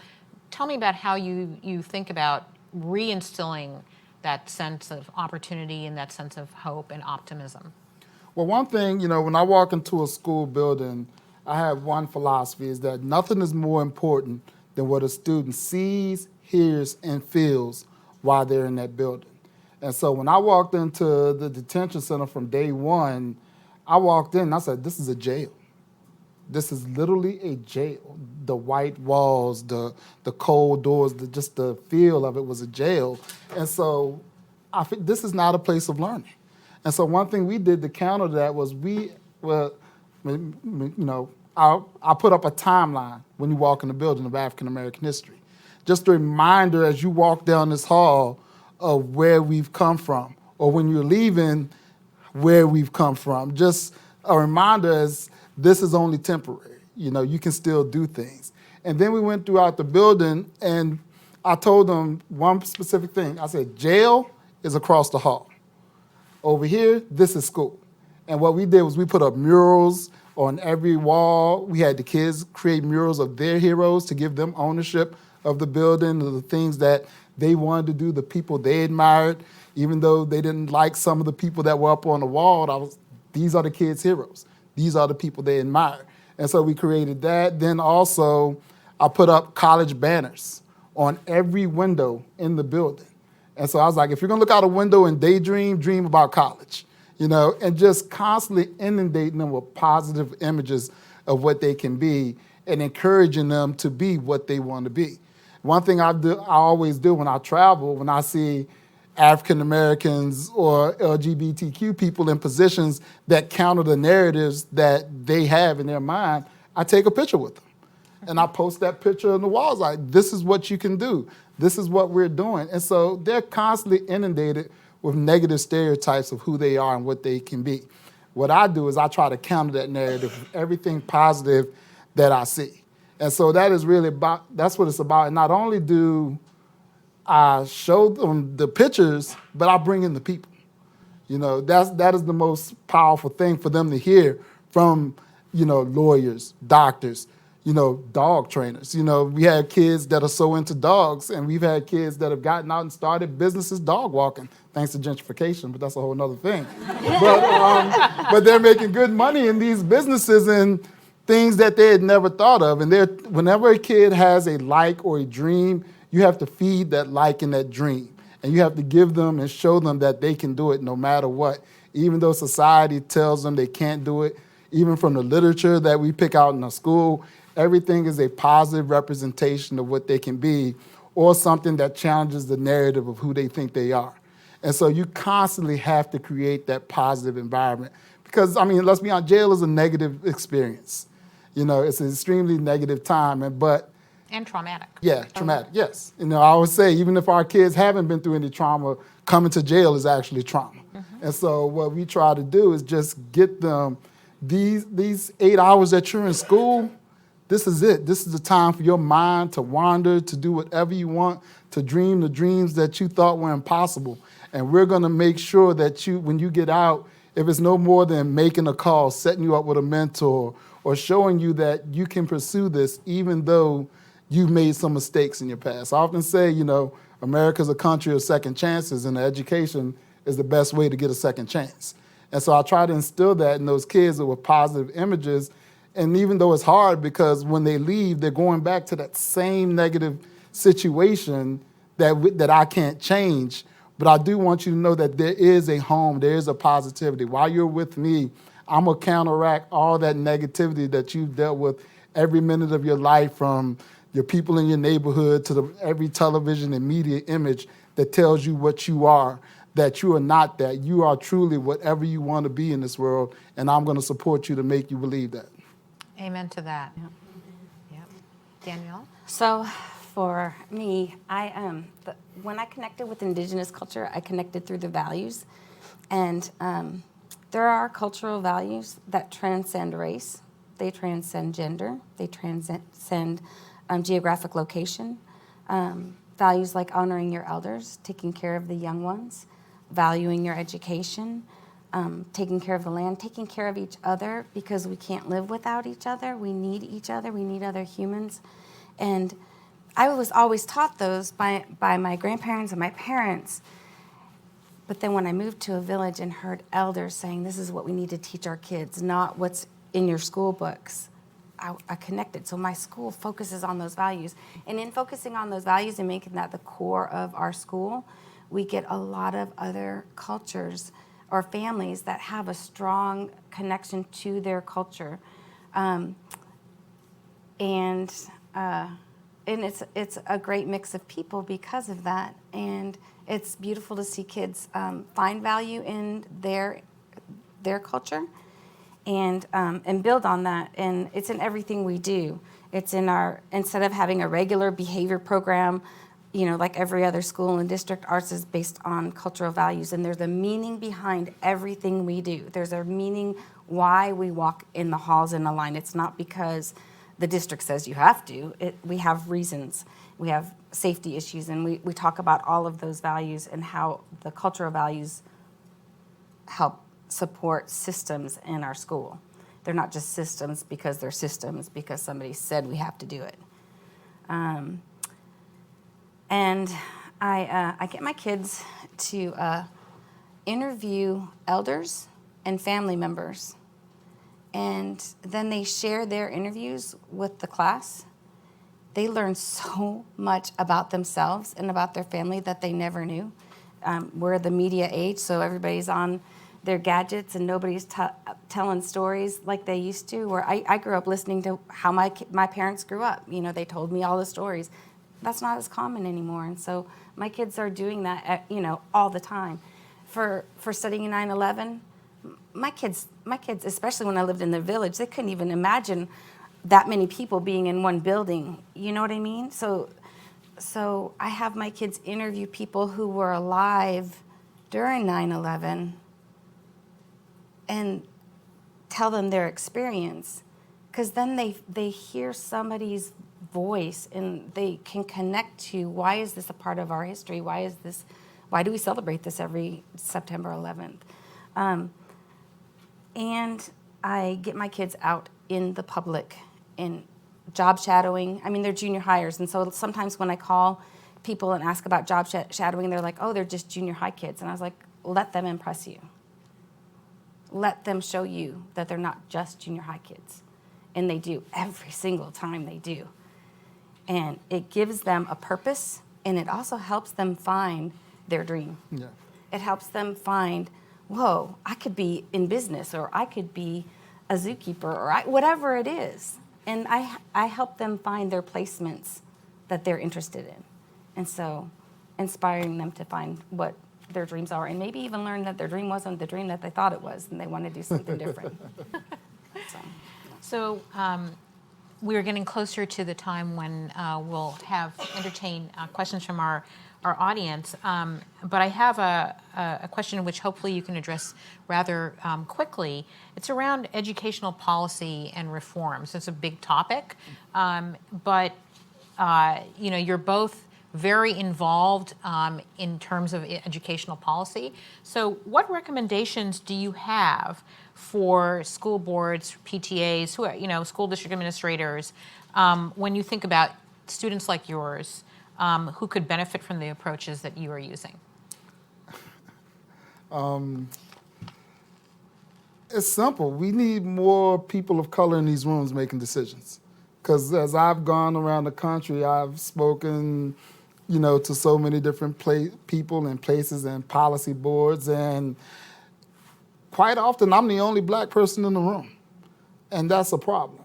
tell me about how you think about reinstilling that sense of opportunity and that sense of hope and optimism. Well, one thing, when I walk into a school building, I have one philosophy, is that nothing is more important than what a student sees, hears, and feels while they're in that building. And so when I walked into the detention center from day one, I walked in and I said, this is a jail. This is literally a jail. The white walls, the cold doors, just the feel of it was a jail. And so I think this is not a place of learning. And so one thing we did to counter that was I put up a timeline when you walk in the building of African American history. Just a reminder as you walk down this hall of where we've come from, or when you're leaving, where we've come from. Just a reminder as this is only temporary. You can still do things. And then we went throughout the building, and I told them one specific thing. I said, jail is across the hall. Over here, this is school. And what we did was we put up murals on every wall. We had the kids create murals of their heroes to give them ownership of the building, of the things that they wanted to do, the people they admired, even though they didn't like some of the people that were up on the wall. These are the kids' heroes. These are the people they admire. And so we created that. Then also, I put up college banners on every window in the building. And so I was like, if you're gonna look out a window and daydream, dream about college, and just constantly inundating them with positive images of what they can be and encouraging them to be what they want to be. One thing I always do when I travel, when I see African Americans or LGBTQ people in positions that counter the narratives that they have in their mind, I take a picture with them. And I post that picture on the walls like, this is what you can do. This is what we're doing. And so they're constantly inundated with negative stereotypes of who they are and what they can be. What I do is I try to counter that narrative with everything positive that I see. And so that is really that's what it's about. And not only do I show them the pictures, but I bring in the people. That is the most powerful thing for them to hear from, lawyers, doctors, dog trainers. We have kids that are so into dogs, and we've had kids that have gotten out and started businesses dog walking, thanks to gentrification, but that's a whole nother thing. But they're making good money in these businesses and things that they had never thought of. And whenever a kid has a like or a dream, you have to feed that like and that dream. And you have to give them and show them that they can do it no matter what. Even though society tells them they can't do it, even from the literature that we pick out in the school, everything is a positive representation of what they can be or something that challenges the narrative of who they think they are. And so you constantly have to create that positive environment. Because, let's be honest, jail is a negative experience. It's an extremely negative time, And traumatic. Yeah, traumatic, yes. I always say, even if our kids haven't been through any trauma, coming to jail is actually trauma. Mm-hmm. And so what we try to do is just get them these 8 hours that you're in school, this is it. This is the time for your mind to wander, to do whatever you want, to dream the dreams that you thought were impossible. And we're going to make sure that when you get out, if it's no more than making a call, setting you up with a mentor, or showing you that you can pursue this even though you've made some mistakes in your past. I often say, America's a country of second chances, and education is the best way to get a second chance. And so I try to instill that in those kids with positive images. And even though it's hard, because when they leave, they're going back to that same negative situation that I can't change. But I do want you to know that there is a home, there is a positivity. While you're with me, I'm going to counteract all that negativity that you've dealt with every minute of your life, from your people in your neighborhood to every television and media image that tells you what you are, that you are not that. You are truly whatever you want to be in this world, and I'm going to support you to make you believe that. Amen to that. Yep. Danielle? So for me, when I connected with Indigenous culture, I connected through the values. And there are cultural values that transcend race. They transcend gender. They transcend geographic location. Values like honoring your elders, taking care of the young ones, valuing your education, taking care of the land, taking care of each other, because we can't live without each other. We need each other. We need other humans. And I was always taught those by my grandparents and my parents. But then when I moved to a village and heard elders saying, this is what we need to teach our kids, not what's in your school books, I connected. So my school focuses on those values. And in focusing on those values and making that the core of our school, we get a lot of other cultures or families that have a strong connection to their culture. And it's a great mix of people because of that. And it's beautiful to see kids find value in their culture and build on that. And it's in everything we do. It's in our, instead of having a regular behavior program, like every other school and district, ours is based on cultural values. And there's a meaning behind everything we do. There's a meaning why we walk in the halls in a line. It's not because the district says you have to. We have reasons. We have safety issues, and we talk about all of those values and how the cultural values help support systems in our school. They're not just systems because they're systems because somebody said we have to do it. And I get my kids to interview elders and family members. And then they share their interviews with the class. They learn so much about themselves and about their family that they never knew. We're the media age, so everybody's on their gadgets and nobody's telling stories like they used to. Where I grew up listening to how my parents grew up. They told me all the stories. That's not as common anymore. And so my kids are doing that, all the time. For studying 9/11, my kids, especially when I lived in the village, they couldn't even imagine that many people being in one building. You know what I mean? So I have my kids interview people who were alive during 9/11 and tell them their experience, because then they hear somebody's voice and they can connect to, why is this a part of our history? Why do we celebrate this every September 11th? And I get my kids out in the public in job shadowing. I mean, they're junior hires, and so sometimes when I call people and ask about job shadowing, they're like, oh, they're just junior high kids. And I was like, let them impress you. Let them show you that they're not just junior high kids. And they do. Every single time they do. And it gives them a purpose, and it also helps them find their dream. Yeah. It helps them find, whoa, I could be in business, or I could be a zookeeper, or whatever it is. And I help them find their placements that they're interested in. And so inspiring them to find what their dreams are, and maybe even learn that their dream wasn't the dream that they thought it was, and they want to do something different. So we're getting closer to the time when we'll entertain questions from our audience. But I have a question which hopefully you can address rather quickly. It's around educational policy and reforms. It's a big topic, but you're both very involved in terms of educational policy. So what recommendations do you have for school boards, PTAs, who are, school district administrators, when you think about students like yours who could benefit from the approaches that you are using? It's simple. We need more people of color in these rooms making decisions. Because as I've gone around the country, I've spoken, to so many different people and places and policy boards, and quite often I'm the only black person in the room, and that's a problem.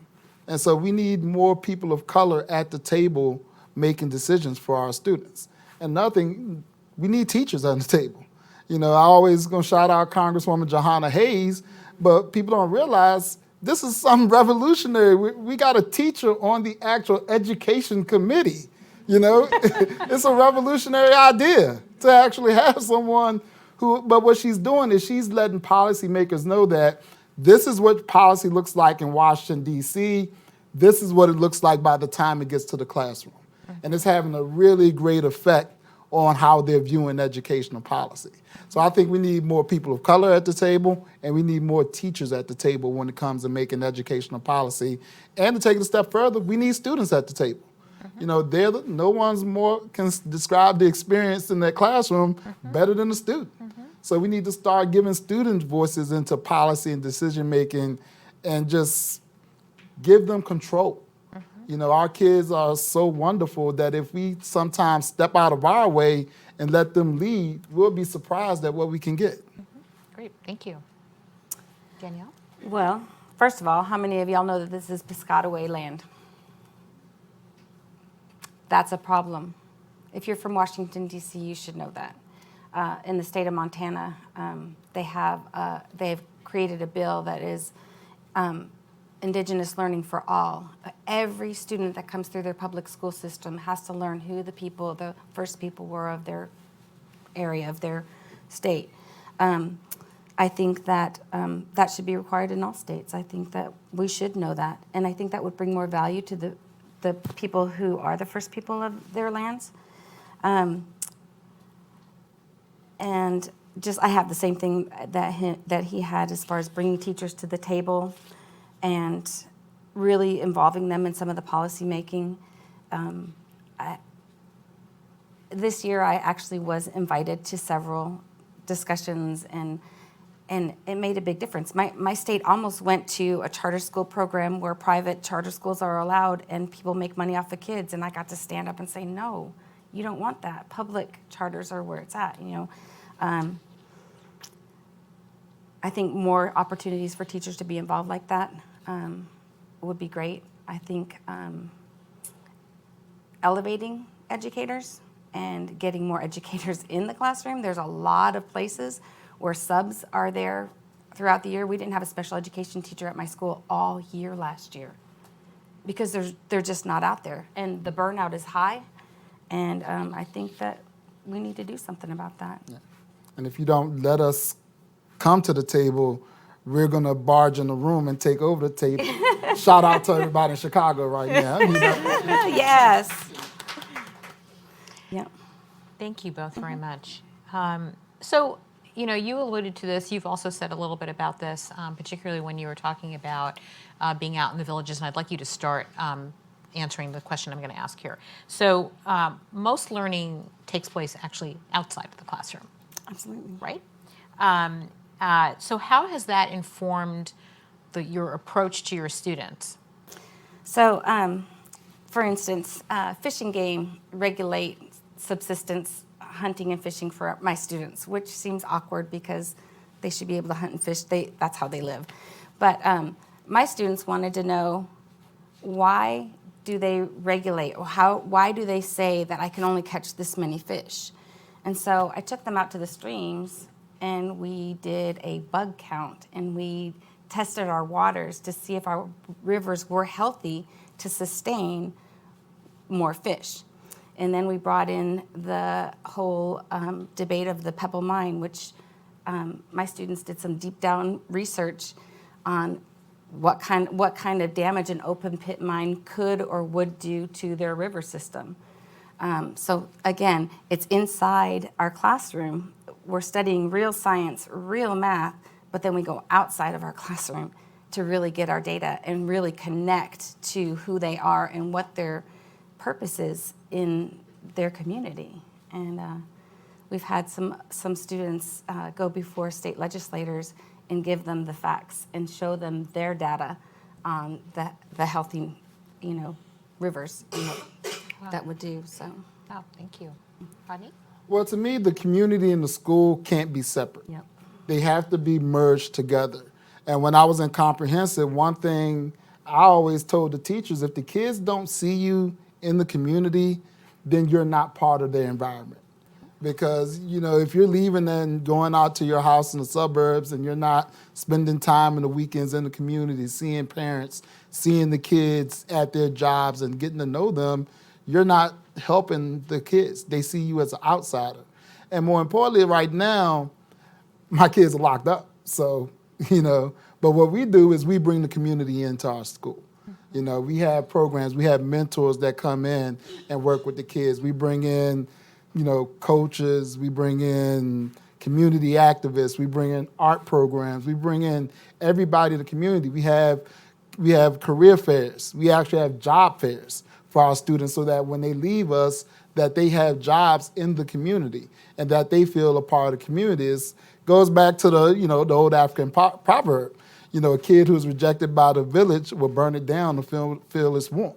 And so we need more people of color at the table making decisions for our students. And another thing, we need teachers at the table. I always gonna shout out Congresswoman Johanna Hayes, but people don't realize this is something revolutionary. We got a teacher on the actual education committee. It's a revolutionary idea to actually have someone but what she's doing is she's letting policymakers know that this is what policy looks like in Washington, D.C. This is what it looks like by the time it gets to the classroom. And it's having a really great effect on how they're viewing educational policy. So I think we need more people of color at the table, and we need more teachers at the table when it comes to making educational policy. And to take it a step further, we need students at the table. You know, no one's more can describe the experience in that classroom better than the student. So we need to start giving students voices into policy and decision making, and just give them control. You know, our kids are so wonderful that if we sometimes step out of our way and let them lead, we'll be surprised at what we can get. Great, thank you. Danielle? Well, first of all, how many of y'all know that this is Piscataway land? That's a problem. If you're from Washington, D.C., you should know that. In the state of Montana, they've created a bill that is Indigenous learning for all. Every student that comes through their public school system has to learn who the first people were of their area, of their state. I think that that should be required in all states. I think that we should know that. And I think that would bring more value to the people who are the first people of their lands. And just, I have the same thing that he had as far as bringing teachers to the table and really involving them in some of the policy making. This year I actually was invited to several discussions, and it made a big difference. My state almost went to a charter school program where private charter schools are allowed and people make money off the kids, and I got to stand up and say, no, you don't want that. Public charters are where it's at, you know. I think more opportunities for teachers to be involved like that would be great. I think elevating educators and getting more educators in the classroom. There's a lot of places where subs are there throughout the year. We didn't have a special education teacher at my school all year last year because they're just not out there. And the burnout is high, and I think that we need to do something about that. Yeah. And if you don't let us come to the table, we're going to barge in the room and take over the table. Shout out to everybody in Chicago right now. You know? Yes. Yeah. Thank you both very much. So, you know, you alluded to this. You've also said a little bit about this, particularly when you were talking about being out in the villages, and I'd like you to start answering the question I'm going to ask here. So most learning takes place actually outside of the classroom. Absolutely. Right? So how has that informed your approach to your students? So, for instance, Fish and Game regulate subsistence hunting and fishing for my students, which seems awkward because they should be able to hunt and fish. That's how they live. But my students wanted to know, why do they regulate, or why do they say that I can only catch this many fish? And so I took them out to the streams, and we did a bug count, and we tested our waters to see if our rivers were healthy to sustain more fish. And then we brought in the whole debate of the Pebble Mine, which my students did some deep down research on what kind of damage an open pit mine could or would do to their river system. So again, it's inside our classroom. We're studying real science, real math, but then we go outside of our classroom to really get our data and really connect to who they are and what their purpose is in their community. And we've had some students go before state legislators and give them the facts and show them their data on the healthy, rivers that would do so. Oh, thank you. Rodney? Well, to me, the community and the school can't be separate. Yep. They have to be merged together. And when I was in comprehensive, one thing I always told the teachers, if the kids don't see you in the community, then you're not part of their environment. Because, if you're leaving and going out to your house in the suburbs and you're not spending time in the weekends in the community, seeing parents, seeing the kids at their jobs and getting to know them, you're not helping the kids. They see you as an outsider. And more importantly, right now, my kids are locked up. So, But what we do is we bring the community into our school. You know, we have programs, we have mentors that come in and work with the kids. We bring in, you know, coaches, we bring in community activists, we bring in art programs, we bring in everybody in the community. We have career fairs. We actually have job fairs for our students so that when they leave us, that they have jobs in the community and that they feel a part of the community. It goes back to the, you know, the old African proverb. You know, a kid who's rejected by the village will burn it down to feel its warmth.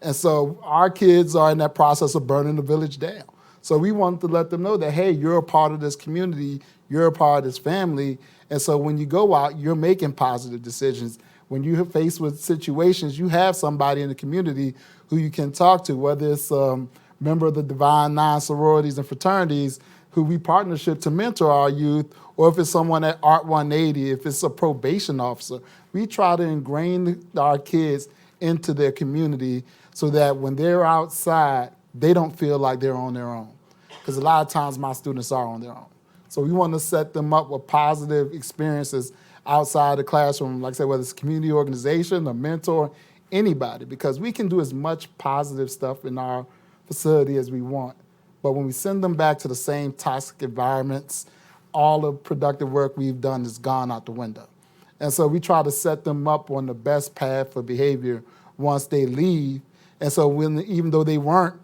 And so our kids are in that process of burning the village down. So we want to let them know that, hey, you're a part of this community, you're a part of this family. And so when you go out, you're making positive decisions. When you're faced with situations, you have somebody in the community who you can talk to, whether it's a member of the Divine Nine sororities and fraternities who we partnership to mentor our youth, or if it's someone at Art 180, if it's a probation officer. We try to ingrain our kids into their community so that when they're outside, they don't feel like they're on their own. Because a lot of times my students are on their own. So we want to set them up with positive experiences outside the classroom, like I said, whether it's a community organization, a mentor, anybody, because we can do as much positive stuff in our facility as we want. But when we send them back to the same toxic environments, all the productive work we've done is gone out the window. And so we try to set them up on the best path for behavior once they leave. And so even though they weren't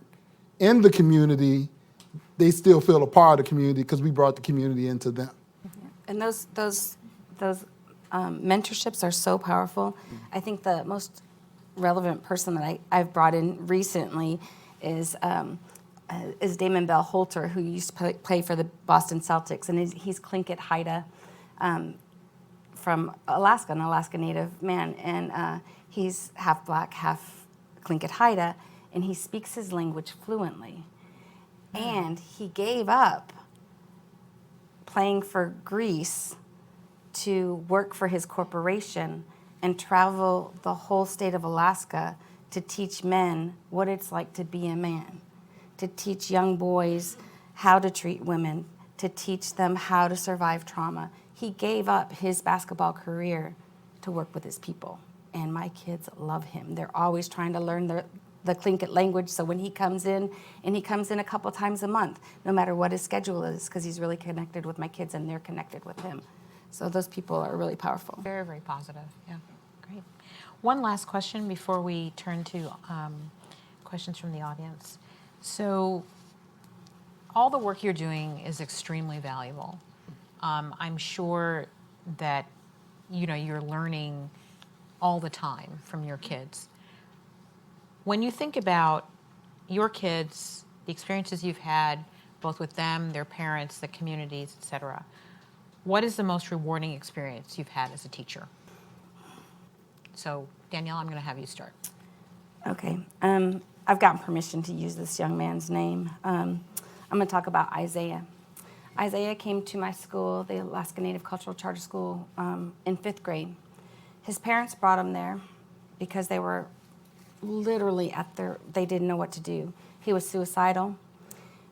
in the community, they still feel a part of the community because we brought the community into them. And those mentorships are so powerful. I think the most relevant person that I've brought in recently is Damon Bell Holter, who used to play for the Boston Celtics, and he's Tlingit Haida from Alaska, an Alaska Native man, and he's half black, half Tlingit Haida, and he speaks his language fluently. And he gave up playing for Greece to work for his corporation and travel the whole state of Alaska to teach men what it's like to be a man, to teach young boys how to treat women, to teach them how to survive trauma. He gave up his basketball career to work with his people, and my kids love him. They're always trying to learn the Tlingit language, so when he comes in, and he comes in a couple times a month, no matter what his schedule is, because he's really connected with my kids and they're connected with him. So those people are really powerful. Very, very positive. Yeah, great. One last question before we turn to questions from the audience. So all the work you're doing is extremely valuable. I'm sure that you're learning all the time from your kids. When you think about your kids, the experiences you've had, both with them, their parents, the communities, et cetera, what is the most rewarding experience you've had as a teacher? So, Danielle, I'm going to have you start. Okay. I've gotten permission to use this young man's name. I'm going to talk about Isaiah. Isaiah came to my school, the Alaska Native Cultural Charter School, in 5th grade. His parents brought him there because they were literally they didn't know what to do. He was suicidal.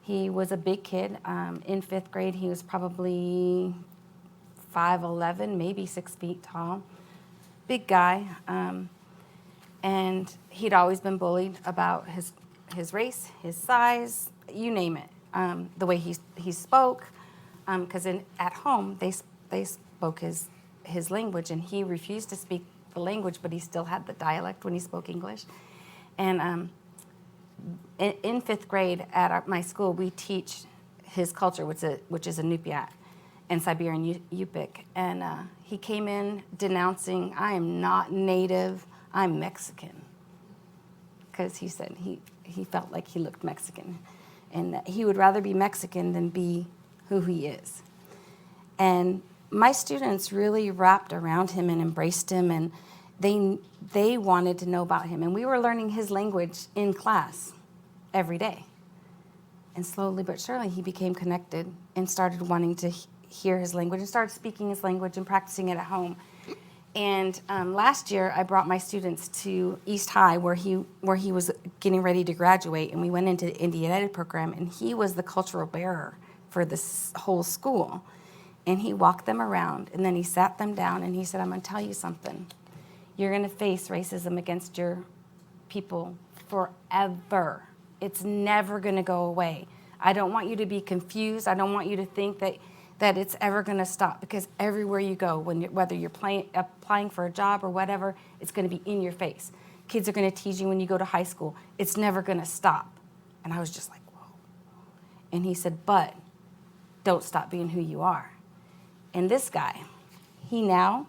He was a big kid. In 5th grade, he was probably 5'11", maybe 6 feet tall. Big guy. And he'd always been bullied about his race, his size, you name it. The way he spoke, because at home they spoke his language, and he refused to speak the language, but he still had the dialect when he spoke English. And in 5th grade at my school, we teach his culture, which is Inupiat and Siberian Yupik. And he came in denouncing, I am not Native, I'm Mexican. Because he said he felt like he looked Mexican. And that he would rather be Mexican than be who he is. And my students really wrapped around him and embraced him, and they wanted to know about him. And we were learning his language in class every day. And slowly but surely, he became connected and started wanting to hear his language and started speaking his language and practicing it at home. And last year, I brought my students to East High, where he was getting ready to graduate, and we went into the Indian Ed program, and he was the cultural bearer for this whole school. And he walked them around, and then he sat them down, and he said, I'm going to tell you something. You're going to face racism against your people forever. It's never going to go away. I don't want you to be confused. I don't want you to think that it's ever going to stop, because everywhere you go, whether you're applying for a job or whatever, it's going to be in your face. Kids are going to tease you when you go to high school. It's never going to stop. And I was just like, whoa. And he said, but don't stop being who you are. And this guy, he now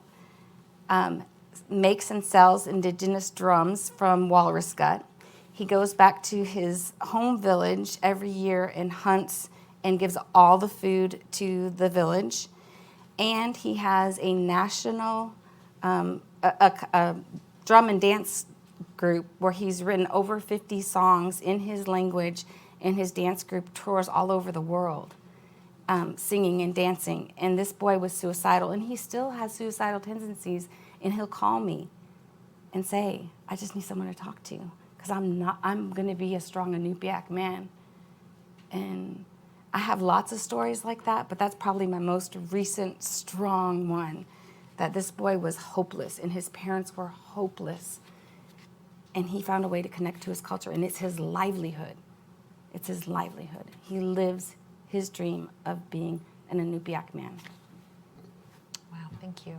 makes and sells indigenous drums from walrus gut. He goes back to his home village every year and hunts and gives all the food to the village. And he has a national a drum and dance group where he's written over 50 songs in his language, and his dance group tours all over the world, singing and dancing. And this boy was suicidal, and he still has suicidal tendencies, and he'll call me and say, I just need someone to talk to, because I'm going to be a strong Inupiaq man. And I have lots of stories like that, but that's probably my most recent strong one, that this boy was hopeless, and his parents were hopeless. And he found a way to connect to his culture, and it's his livelihood. It's his livelihood. He lives his dream of being an Inupiaq man. Wow, thank you.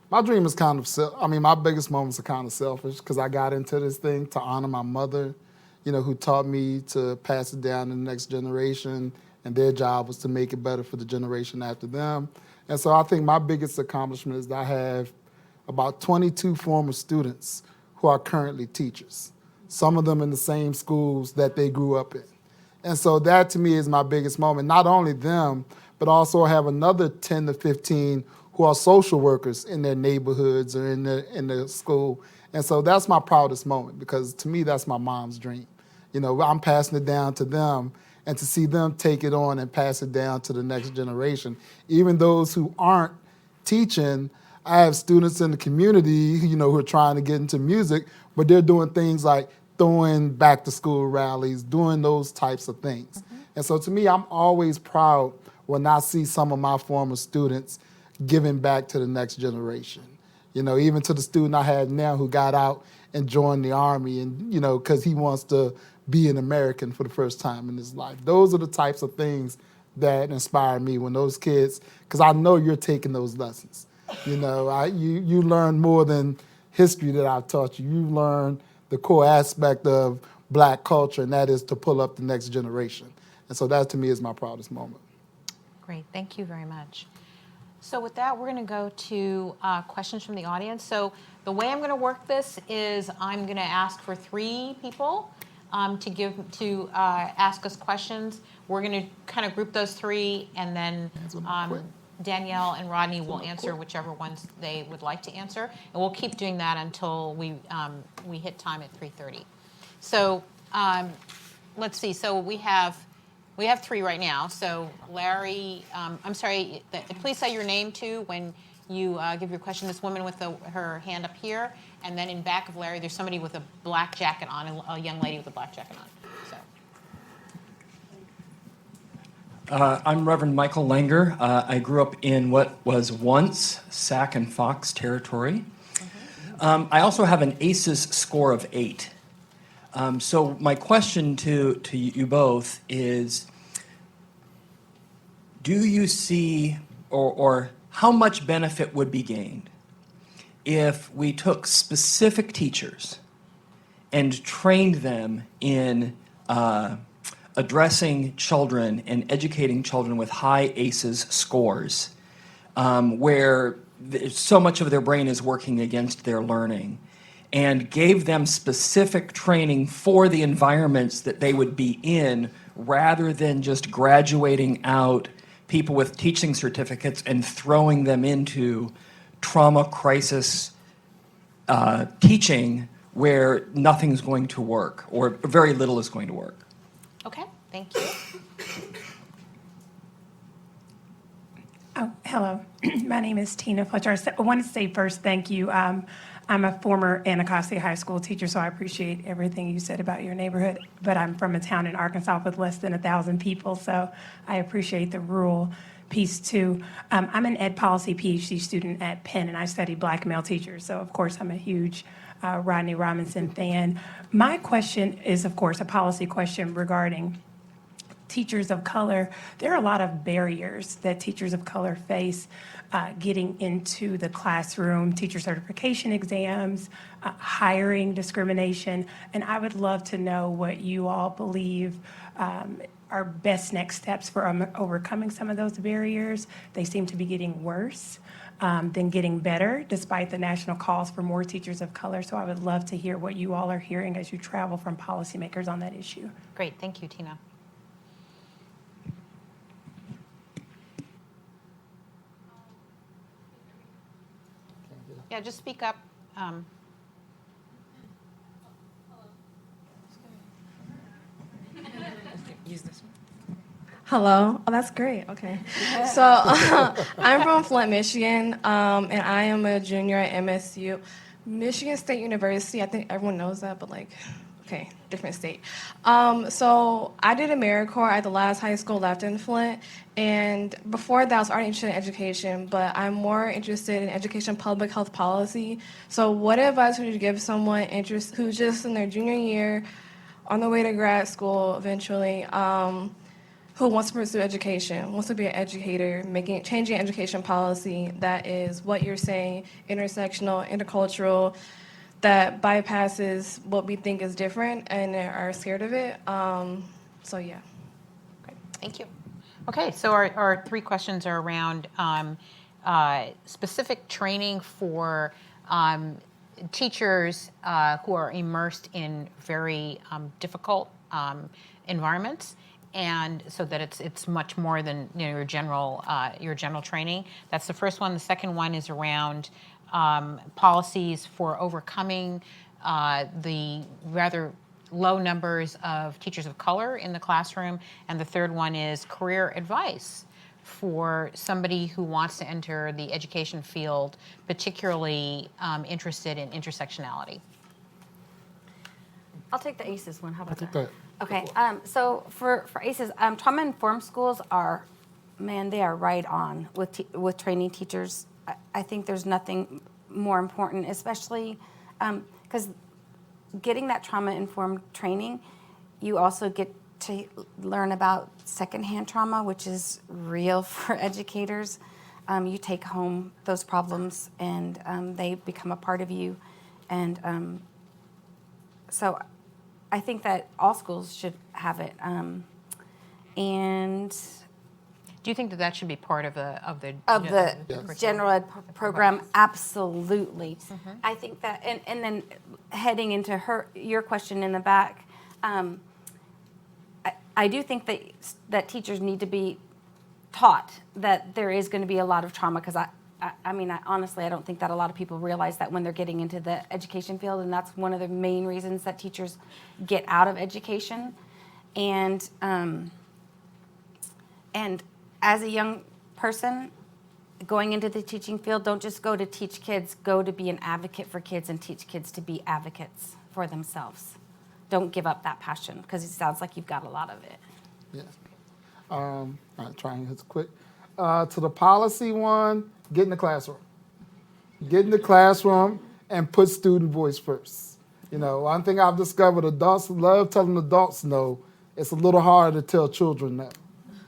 My dream is kind of, my biggest moments are kind of selfish, because I got into this thing to honor my mother, who taught me to pass it down to the next generation, and their job was to make it better for the generation after them. And so I think my biggest accomplishment is that I have about 22 former students who are currently teachers, some of them in the same schools that they grew up in. And so that to me is my biggest moment. Not only them, but also have another 10 to 15 who are social workers in their neighborhoods or in the school. And so that's my proudest moment, because to me, that's my mom's dream. I'm passing it down to them, and to see them take it on and pass it down to the next generation. Even those who aren't teaching, I have students in the community, who are trying to get into music, but they're doing things like throwing back to school rallies, doing those types of things. Mm-hmm. And so to me, I'm always proud when I see some of my former students giving back to the next generation. Even to the student I have now who got out and joined the Army, and, because he wants to be an American for the first time in his life. Those are the types of things that inspire me when those kids, because I know you're taking those lessons. You learn more than history that I've taught you. You learn the core aspect of Black culture, and that is to pull up the next generation. And so that to me is my proudest moment. Great, thank you very much. So with that, we're going to go to questions from the audience. So the way I'm going to work this is I'm going to ask for 3 people to ask us questions. We're going to kind of group those 3, and then Danielle and Rodney will answer whichever ones they would like to answer, and we'll keep doing that until we hit time at 3:30. So let's see. So we have 3 right now. So Larry, I'm sorry. Please say your name too when you give your question. This woman with her hand up here, and then in back of Larry, there's somebody with a black jacket on, a young lady with a black jacket on. So. I'm Reverend Michael Langer. I grew up in what was once Sac and Fox territory. Mm-hmm. I also have an ACEs score of 8. So my question to you both is, do you see or how much benefit would be gained if we took specific teachers and trained them in addressing children and educating children with high ACEs scores, where so much of their brain is working against their learning, and gave them specific training for the environments that they would be in, rather than just graduating out people with teaching certificates and throwing them into trauma crisis teaching where nothing's going to work, or very little is going to work. Okay, thank you. Oh, hello. My name is Tina Fletcher. I want to say first thank you. I'm a former Anacostia High School teacher, so I appreciate everything you said about your neighborhood. But I'm from a town in Arkansas with less than 1,000 people, so I appreciate the rural piece too. I'm an ed policy PhD student at Penn, and I study black male teachers. So of course I'm a huge Rodney Robinson fan. My question is, of course, a policy question regarding teachers of color. There are a lot of barriers that teachers of color face getting into the classroom, teacher certification exams, hiring discrimination, and I would love to know what you all believe are best next steps for overcoming some of those barriers. They seem to be getting worse than getting better, despite the national calls for more teachers of color. So I would love to hear what you all are hearing as you travel from policymakers on that issue. Great, thank you, Tina. Yeah, just speak up. Use this one. Hello. Oh, that's great. Okay. So I'm from Flint, Michigan, and I am a junior at MSU, Michigan State University. I think everyone knows that, but like, okay, different state. So I did AmeriCorps at the last high school left in Flint, and before that I was already interested in education, but I'm more interested in education public health policy. So what advice would you give someone who's just in their junior year, on the way to grad school eventually, who wants to pursue education, wants to be an educator, changing education policy that is what you're saying, intersectional, intercultural, that bypasses what we think is different and are scared of it. So yeah. Great, thank you. Okay, so our three questions are around specific training for teachers who are immersed in very difficult environments, and so that it's much more than your general training. That's the first one. The second one is around policies for overcoming the rather low numbers of teachers of color in the classroom, and the third one is career advice for somebody who wants to enter the education field, particularly interested in intersectionality. I'll take the ACEs one. How about that? that. Okay. So for ACEs, trauma-informed schools are, man, they are right on with training teachers. I think there's nothing more important, especially because getting that trauma-informed training, you also get to learn about secondhand trauma, which is real for educators. You take home those problems, and they become a part of you. And so I think that all schools should have it. And Do you think that should be part of the the general ed program? Absolutely. I think that, and then heading into your question in the back, I do think that teachers need to be taught that there is going to be a lot of trauma, because honestly, I don't think that a lot of people realize that when they're getting into the education field, and that's one of the main reasons that teachers get out of education. And as a young person going into the teaching field, don't just go to teach kids, go to be an advocate for kids and teach kids to be advocates for themselves. Don't give up that passion, because it sounds like you've got a lot of it. Yeah. I'll try and hit quick. To the policy one, get in the classroom. Get in the classroom and put student voice first. One thing I've discovered, adults love telling adults no. It's a little harder to tell children no.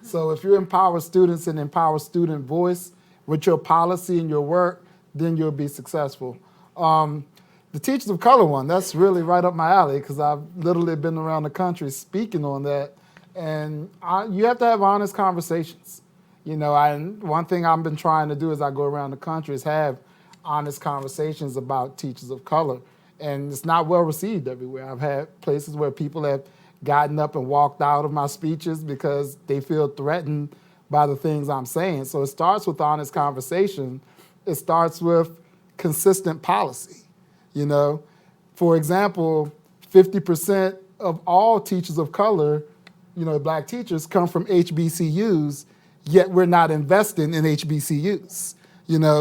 So if you empower students and empower student voice with your policy and your work, then you'll be successful. The teachers of color one, that's really right up my alley, because I've literally been around the country speaking on that. And you have to have honest conversations. One thing I've been trying to do as I go around the country is have honest conversations about teachers of color. And it's not well received everywhere. I've had places where people have gotten up and walked out of my speeches because they feel threatened by the things I'm saying. So it starts with honest conversation. It starts with consistent policy. For example, 50% of all teachers of color, black teachers, come from HBCUs, yet we're not investing in HBCUs.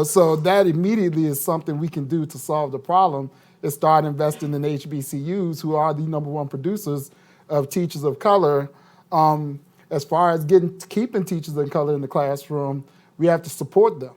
So that immediately is something we can do to solve the problem, is start investing in HBCUs, who are the #1 producers of teachers of color. As far as keeping teachers of color in the classroom, we have to support them.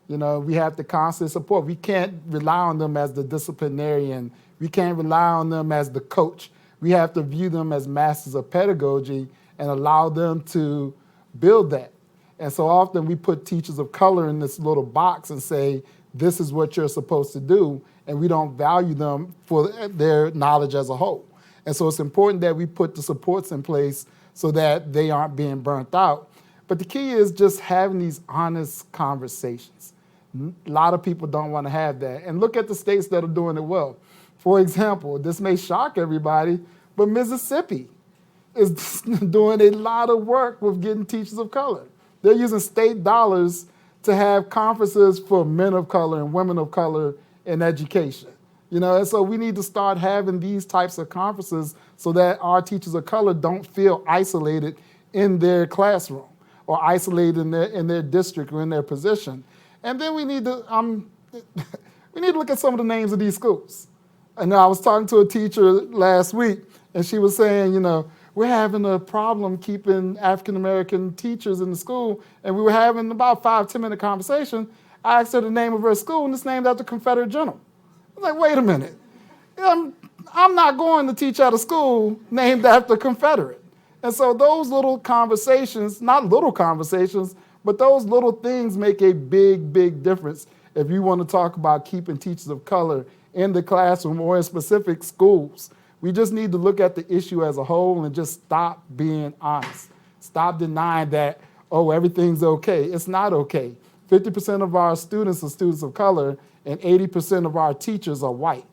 We have to constantly support. We can't rely on them as the disciplinarian. We can't rely on them as the coach. We have to view them as masters of pedagogy and allow them to build that. And so often we put teachers of color in this little box and say, this is what you're supposed to do, and we don't value them for their knowledge as a whole. And so it's important that we put the supports in place so that they aren't being burnt out. But the key is just having these honest conversations. A lot of people don't want to have that. And look at the states that are doing it well. For example, this may shock everybody, but Mississippi is doing a lot of work with getting teachers of color. They're using state dollars to have conferences for men of color and women of color in education. And so we need to start having these types of conferences so that our teachers of color don't feel isolated in their classroom or isolated in their district or in their position. And then we need to look at some of the names of these schools. And I was talking to a teacher last week, and she was saying, we're having a problem keeping African-American teachers in the school, and we were having about 5-10 minute conversation. I asked her the name of her school, and it's named after Confederate general. I was like, wait a minute. I'm not going to teach at a school named after Confederate. And so those little conversations, not little conversations, but those little things make a big, big difference if you want to talk about keeping teachers of color in the classroom or in specific schools. We just need to look at the issue as a whole and just stop being honest. Stop denying that, everything's okay. It's not okay. 50% of our students are students of color, and 80% of our teachers are white.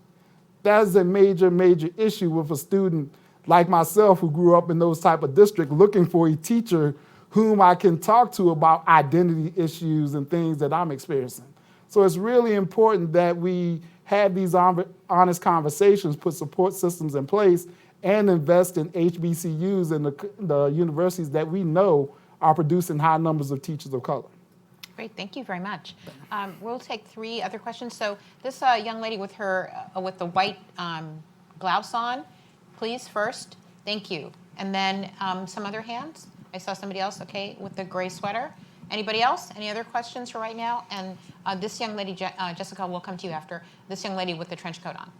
That is a major, major issue with a student like myself who grew up in those type of districts looking for a teacher whom I can talk to about identity issues and things that I'm experiencing. So it's really important that we have these honest conversations, put support systems in place, and invest in HBCUs and the universities that we know are producing high numbers of teachers of color. Great, thank you very much. We'll take 3 other questions. So this young lady with with the white blouse on, please first. Thank you. And then some other hands. I saw somebody else, okay, with the gray sweater. Anybody else? Any other questions for right now? And this young lady, Jessica, we'll come to you after. This young lady with the trench coat on.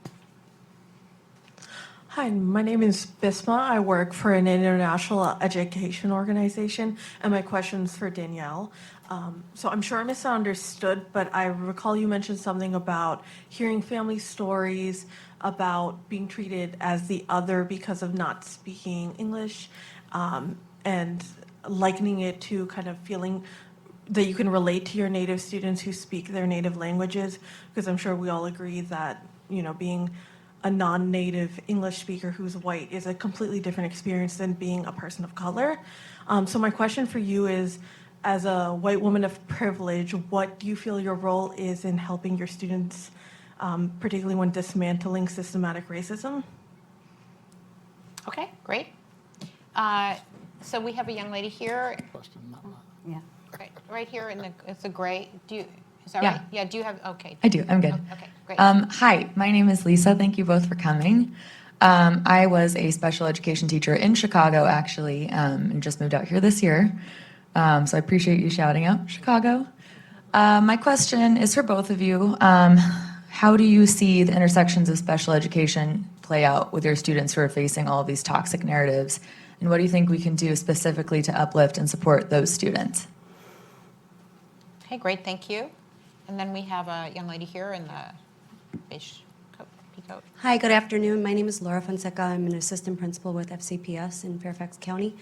Hi, my name is Bisma. I work for an international education organization, and my question's for Danielle. So I'm sure I misunderstood, but I recall you mentioned something about hearing family stories, about being treated as the other because of not speaking English, and likening it to kind of feeling that you can relate to your native students who speak their native languages, because I'm sure we all agree that, being a non-native English speaker who's white is a completely different experience than being a person of color. So my question for you is, as a white woman of privilege, what do you feel your role is in helping your students, particularly when dismantling systematic racism? Okay, great. So we have a young lady here. Question, not mine. Yeah. Right here it's a gray. Is that Yeah. right? Yeah, do you have, okay. I do. I'm good. Okay, great. Hi, my name is Lisa. Thank you both for coming. I was a special education teacher in Chicago, actually, and just moved out here this year. So I appreciate you shouting out Chicago. My question is for both of you. How do you see the intersections of special education play out with your students who are facing all of these toxic narratives? And what do you think we can do specifically to uplift and support those students? Okay, great, thank you. And then we have a young lady here in the beige pea coat. Hi, good afternoon. My name is Laura Fonseca. I'm an assistant principal with FCPS in Fairfax County.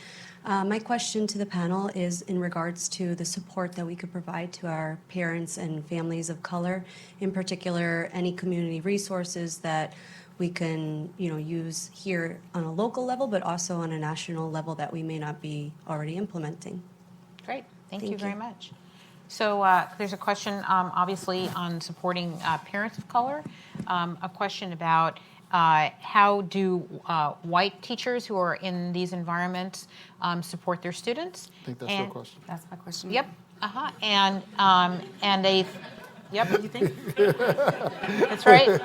My question to the panel is in regards to the support that we could provide to our parents and families of color, in particular, any community resources that we can use here on a local level, but also on a national level that we may not be already implementing. Great, thank you Thank very you. much. So there's a question, obviously, on supporting parents of color. A question about how do white teachers who are in these environments support their students? I think that's your question. That's my question. Yep. And they. Yep. You think? That's right.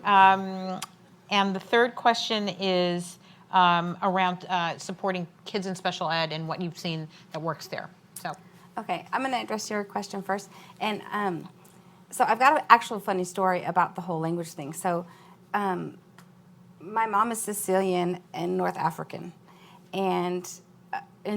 And the third question is around supporting kids in special ed and what you've seen that works there. So, Okay, I'm going to address your question first. And so I've got an actual funny story about the whole language thing. So my mom is Sicilian and North African, and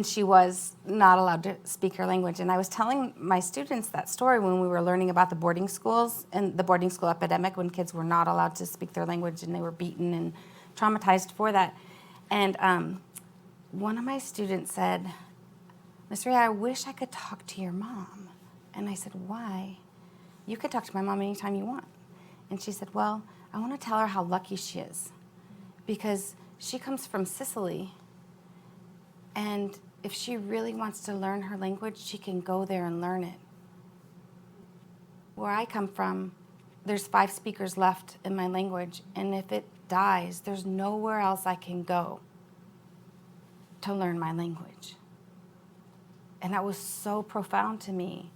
she was not allowed to speak her language. And I was telling my students that story when we were learning about the boarding schools and the boarding school epidemic, when kids were not allowed to speak their language and they were beaten and traumatized for that. And one of my students said, "Miss Ray, I wish I could talk to your mom." And I said, "Why?" "You can talk to my mom anytime you want." And she said, "Well, I want to tell her how lucky she is because she comes from Sicily, and if she really wants to learn her language, she can go there and learn it. Where I come from, there's 5 speakers left in my language, and if it dies, there's nowhere else I can go to learn my language." And that was so profound to me.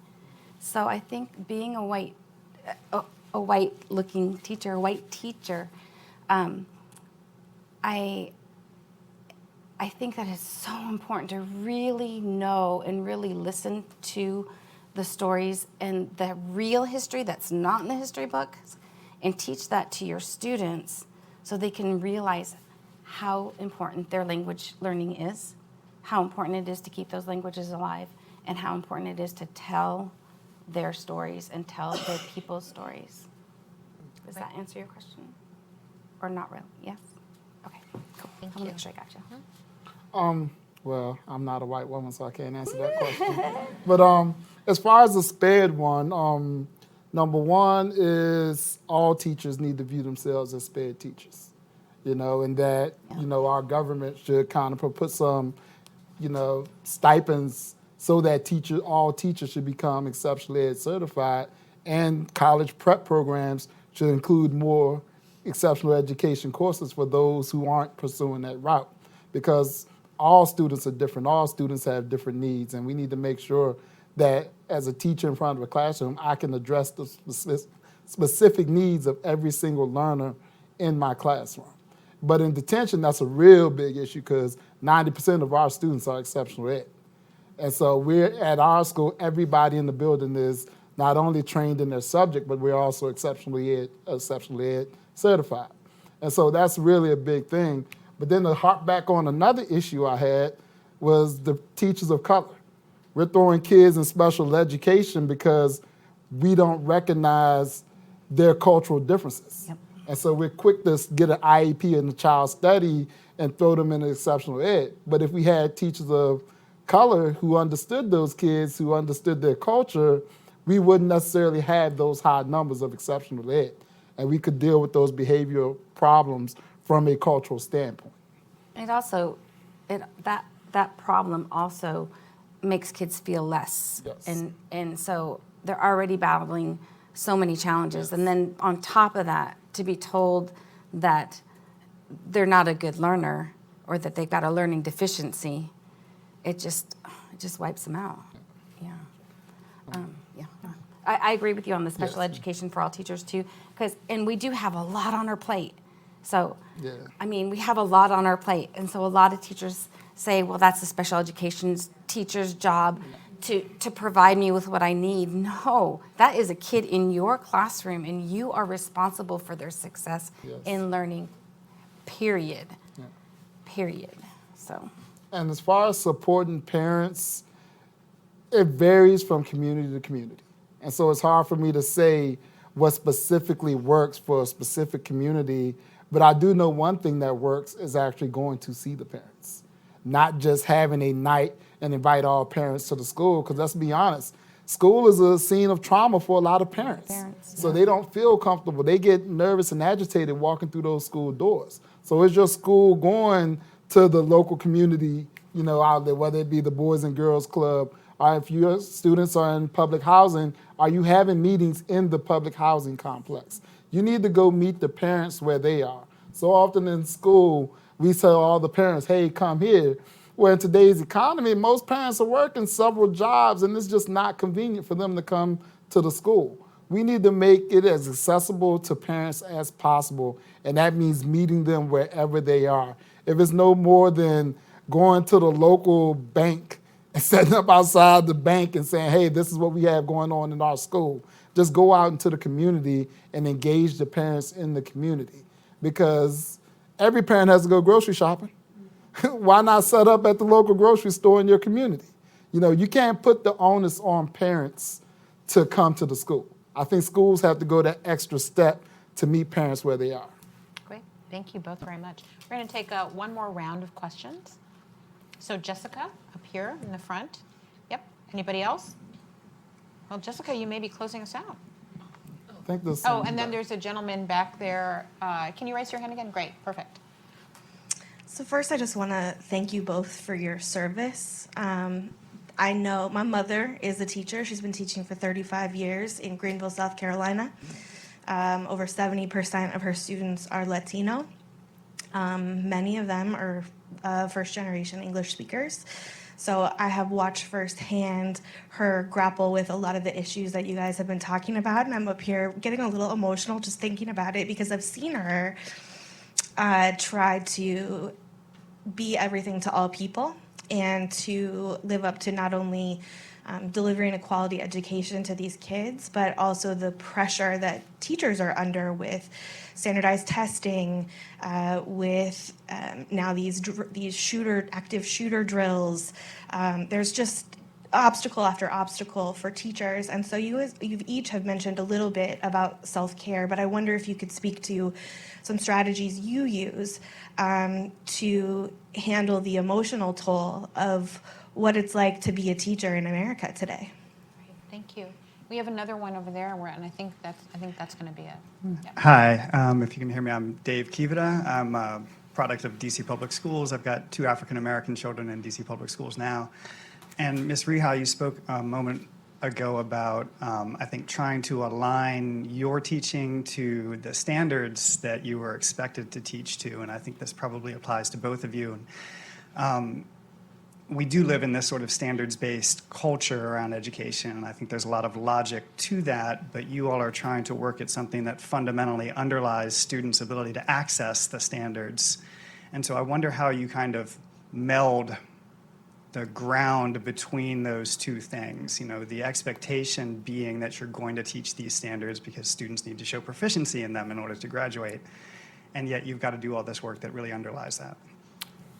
So I think being a white-looking teacher, a white teacher, I think that it's so important to really know and really listen to the stories and the real history that's not in the history books, and teach that to your students so they can realize how important their language learning is, how important it is to keep those languages alive, and how important it is to tell their stories and tell their people's stories. Does that answer your question? Or not really? Yes? Okay, cool. I'll make sure I got you. Well, I'm not a white woman, so I can't answer that question. But as far as the SPED one, number one is all teachers need to view themselves as SPED teachers, and that, our government should kind of put some, stipends so that all teachers should become exceptional ed certified, and college prep programs should include more exceptional education courses for those who aren't pursuing that route, because all students are different. All students have different needs, and we need to make sure that as a teacher in front of a classroom, I can address the specific needs of every single learner in my classroom. But in detention, that's a real big issue because 90% of our students are exceptional ed. And so we're at our school, everybody in the building is not only trained in their subject, but we're also exceptionally ed certified. And so that's really a big thing. But then to harp back on another issue I had was the teachers of color. We're throwing kids in special education because we don't recognize their cultural differences. Yep. And so we're quick to get an IEP in the child study and throw them in exceptional ed. But if we had teachers of color who understood those kids, who understood their culture, we wouldn't necessarily have those high numbers of exceptional ed. And we could deal with those behavioral problems from a cultural standpoint. It also, that problem also makes kids feel less. Yes. And so they're already battling so many challenges. Yes. And then on top of that, to be told that they're not a good learner or that they've got a learning deficiency, it just wipes them out. Yeah. Yeah. I agree with you on the special education for all teachers too, and we do have a lot on our plate. So, we have a lot on our plate. And so a lot of teachers say, well, that's the special education teacher's job to provide me with what I need. No, that is a kid in your classroom, and you are responsible for their success in learning, period. Yeah. Period. So. And as far as supporting parents, it varies from community to community. And so it's hard for me to say what specifically works for a specific community. But I do know one thing that works is actually going to see the parents, not just having a night and invite all parents to the school, because let's be honest, school is a scene of trauma for a lot of parents. So they don't feel comfortable. They get nervous and agitated walking through those school doors. So is your school going to the local community, outlet, whether it be the Boys and Girls Club, or if your students are in public housing, are you having meetings in the public housing complex? You need to go meet the parents where they are. So often in school, we tell all the parents, hey, come here. Where in today's economy, most parents are working several jobs, and it's just not convenient for them to come to the school. We need to make it as accessible to parents as possible, and that means meeting them wherever they are. if it's no more than going to the local bank and setting up outside the bank and saying, hey, this is what we have going on in our school. Just go out into the community and engage the parents in the community, because every parent has to go grocery shopping. Why not set up at the local grocery store in your community? You know, you can't put the onus on parents to come to the school. I think schools have to go that extra step to meet parents where they are. Great. Thank you both very much. We're going to take one more round of questions. So Jessica, up here in the front. Yep. Anybody else? Well, Jessica, you may be closing us out. I think this. Oh, and then there's a gentleman back there. Can you raise your hand again? Great. Perfect. So first, I just want to thank you both for your service. I know my mother is a teacher. She's been teaching for 35 years in Greenville, South Carolina. Over 70% of her students are Latino. Many of them are first-generation English speakers. So I have watched firsthand her grapple with a lot of the issues that you guys have been talking about, and I'm up here getting a little emotional just thinking about it, because I've seen her try to be everything to all people and to live up to not only delivering a quality education to these kids, but also the pressure that teachers are under with standardized testing, with now these active shooter drills. There's just obstacle after obstacle for teachers. And so you've each have mentioned a little bit about self-care, but I wonder if you could speak to some strategies you use to handle the emotional toll of what it's like to be a teacher in America today. Great. Thank you. We have another one over there, and I think that's going to be it. Yep. Hi, if you can hear me, I'm Dave Kivita. I'm a product of DC Public Schools. I've got 2 African-American children in DC Public Schools now. And Ms. Rihal, you spoke a moment ago about, I think, trying to align your teaching to the standards that you were expected to teach to, and I think this probably applies to both of you. We do live in this sort of standards-based culture around education, and I think there's a lot of logic to that, but you all are trying to work at something that fundamentally underlies students' ability to access the standards. And so I wonder how you kind of meld the ground between those two things. You know, the expectation being that you're going to teach these standards because students need to show proficiency in them in order to graduate, and yet you've got to do all this work that really underlies that.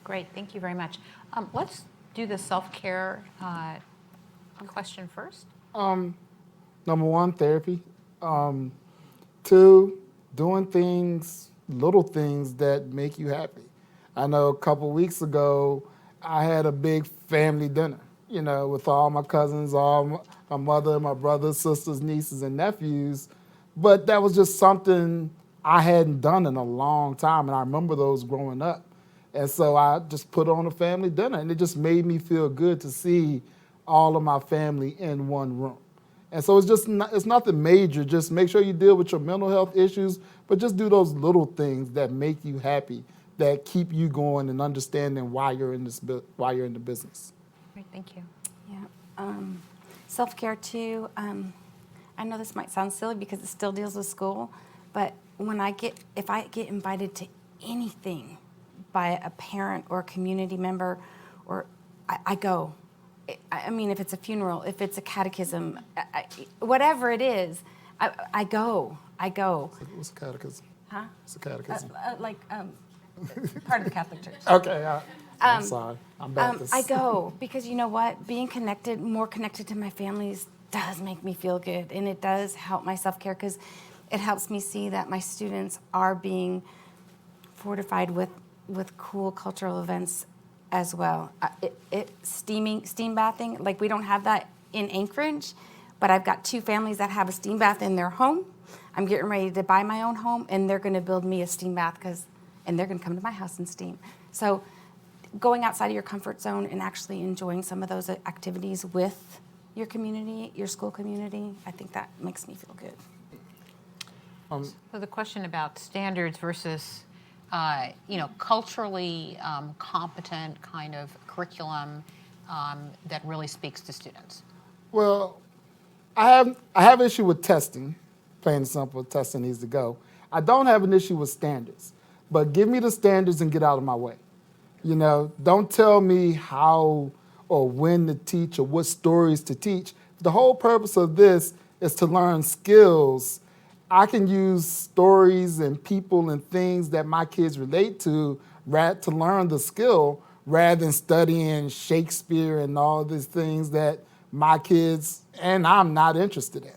Great. Thank you very much. Let's do the self-care question first. Number 1, therapy. 2, doing things, little things that make you happy. I know a couple weeks ago, I had a big family dinner, you know, with all my cousins, all my mother, my brothers, sisters, nieces, and nephews. But that was just something I hadn't done in a long time, and I remember those growing up. And so I just put on a family dinner, and it just made me feel good to see all of my family in one room. And so it's nothing major. Just make sure you deal with your mental health issues, but just do those little things that make you happy, that keep you going and understanding why you're in the business. Great. Thank you. Yeah. Self-care too. I know this might sound silly because it still deals with school, but if I get invited to anything by a parent or a community member, or I go. I mean, if it's a funeral, if it's a catechism, whatever it is, I go. What's a catechism? Huh? What's a catechism? Part of the Catholic Church. Okay, I'm sorry. I'm Baptist. I go because you know what? Being more connected to my families does make me feel good, and it does help my self-care because it helps me see that my students are being fortified with cool cultural events as well. Steam bathing, like we don't have that in Anchorage, but I've got 2 families that have a steam bath in their home. I'm getting ready to buy my own home, and they're going to build me a steam bath and they're going to come to my house and steam. So going outside of your comfort zone and actually enjoying some of those activities with your community, your school community, I think that makes me feel good. So the question about standards versus culturally competent kind of curriculum that really speaks to students. Well, I have an issue with testing. Plain and simple, testing needs to go. I don't have an issue with standards, but give me the standards and get out of my way. Don't tell me how or when to teach or what stories to teach. The whole purpose of this is to learn skills. I can use stories and people and things that my kids relate to to learn the skill rather than studying Shakespeare and all these things that my kids and I'm not interested in.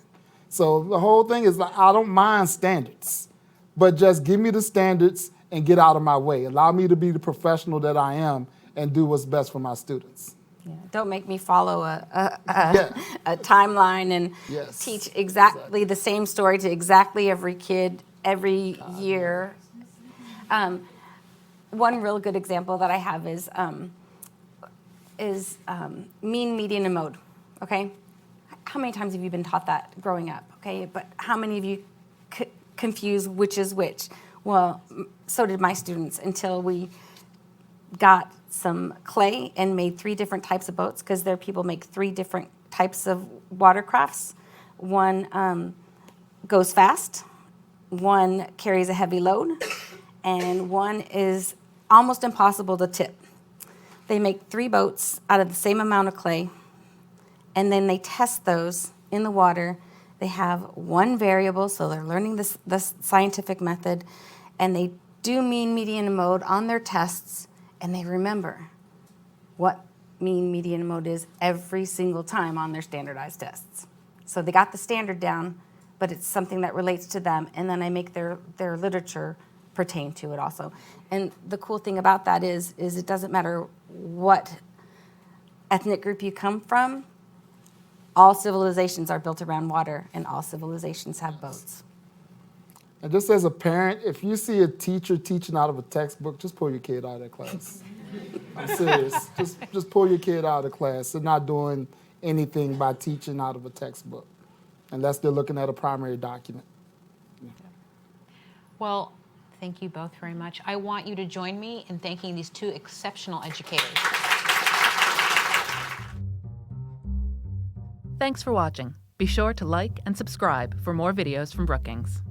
So the whole thing is like, I don't mind standards, but just give me the standards and get out of my way. Allow me to be the professional that I am and do what's best for my students. Yeah, don't make me follow a Yeah. timeline and Yes, teach exactly the same story to exactly every kid every year. One real good example that I have is mean, median, and mode. Okay, how many times have you been taught that growing up? Okay, but how many of you confuse which is which? Well, so did my students until we got some clay and made 3 different types of boats, because their people make 3 different types of watercrafts. One goes fast, one carries a heavy load, and one is almost impossible to tip. They make 3 boats out of the same amount of clay, and then they test those in the water. They have 1 variable, so they're learning the scientific method, and they do mean, median, and mode on their tests, and they remember what mean, median, and mode is every single time on their standardized tests. So they got the standard down, but it's something that relates to them, and then I make their literature pertain to it also. And the cool thing about that is it doesn't matter what ethnic group you come from, all civilizations are built around water, and all civilizations have boats. And just as a parent, if you see a teacher teaching out of a textbook, just pull your kid out of that class. I'm serious. Just pull your kid out of the class. They're not doing anything by teaching out of a textbook, unless they're looking at a primary document. Well, thank you both very much. I want you to join me in thanking these 2 exceptional educators. Thanks for watching. Be sure to like and subscribe for more videos from Brookings.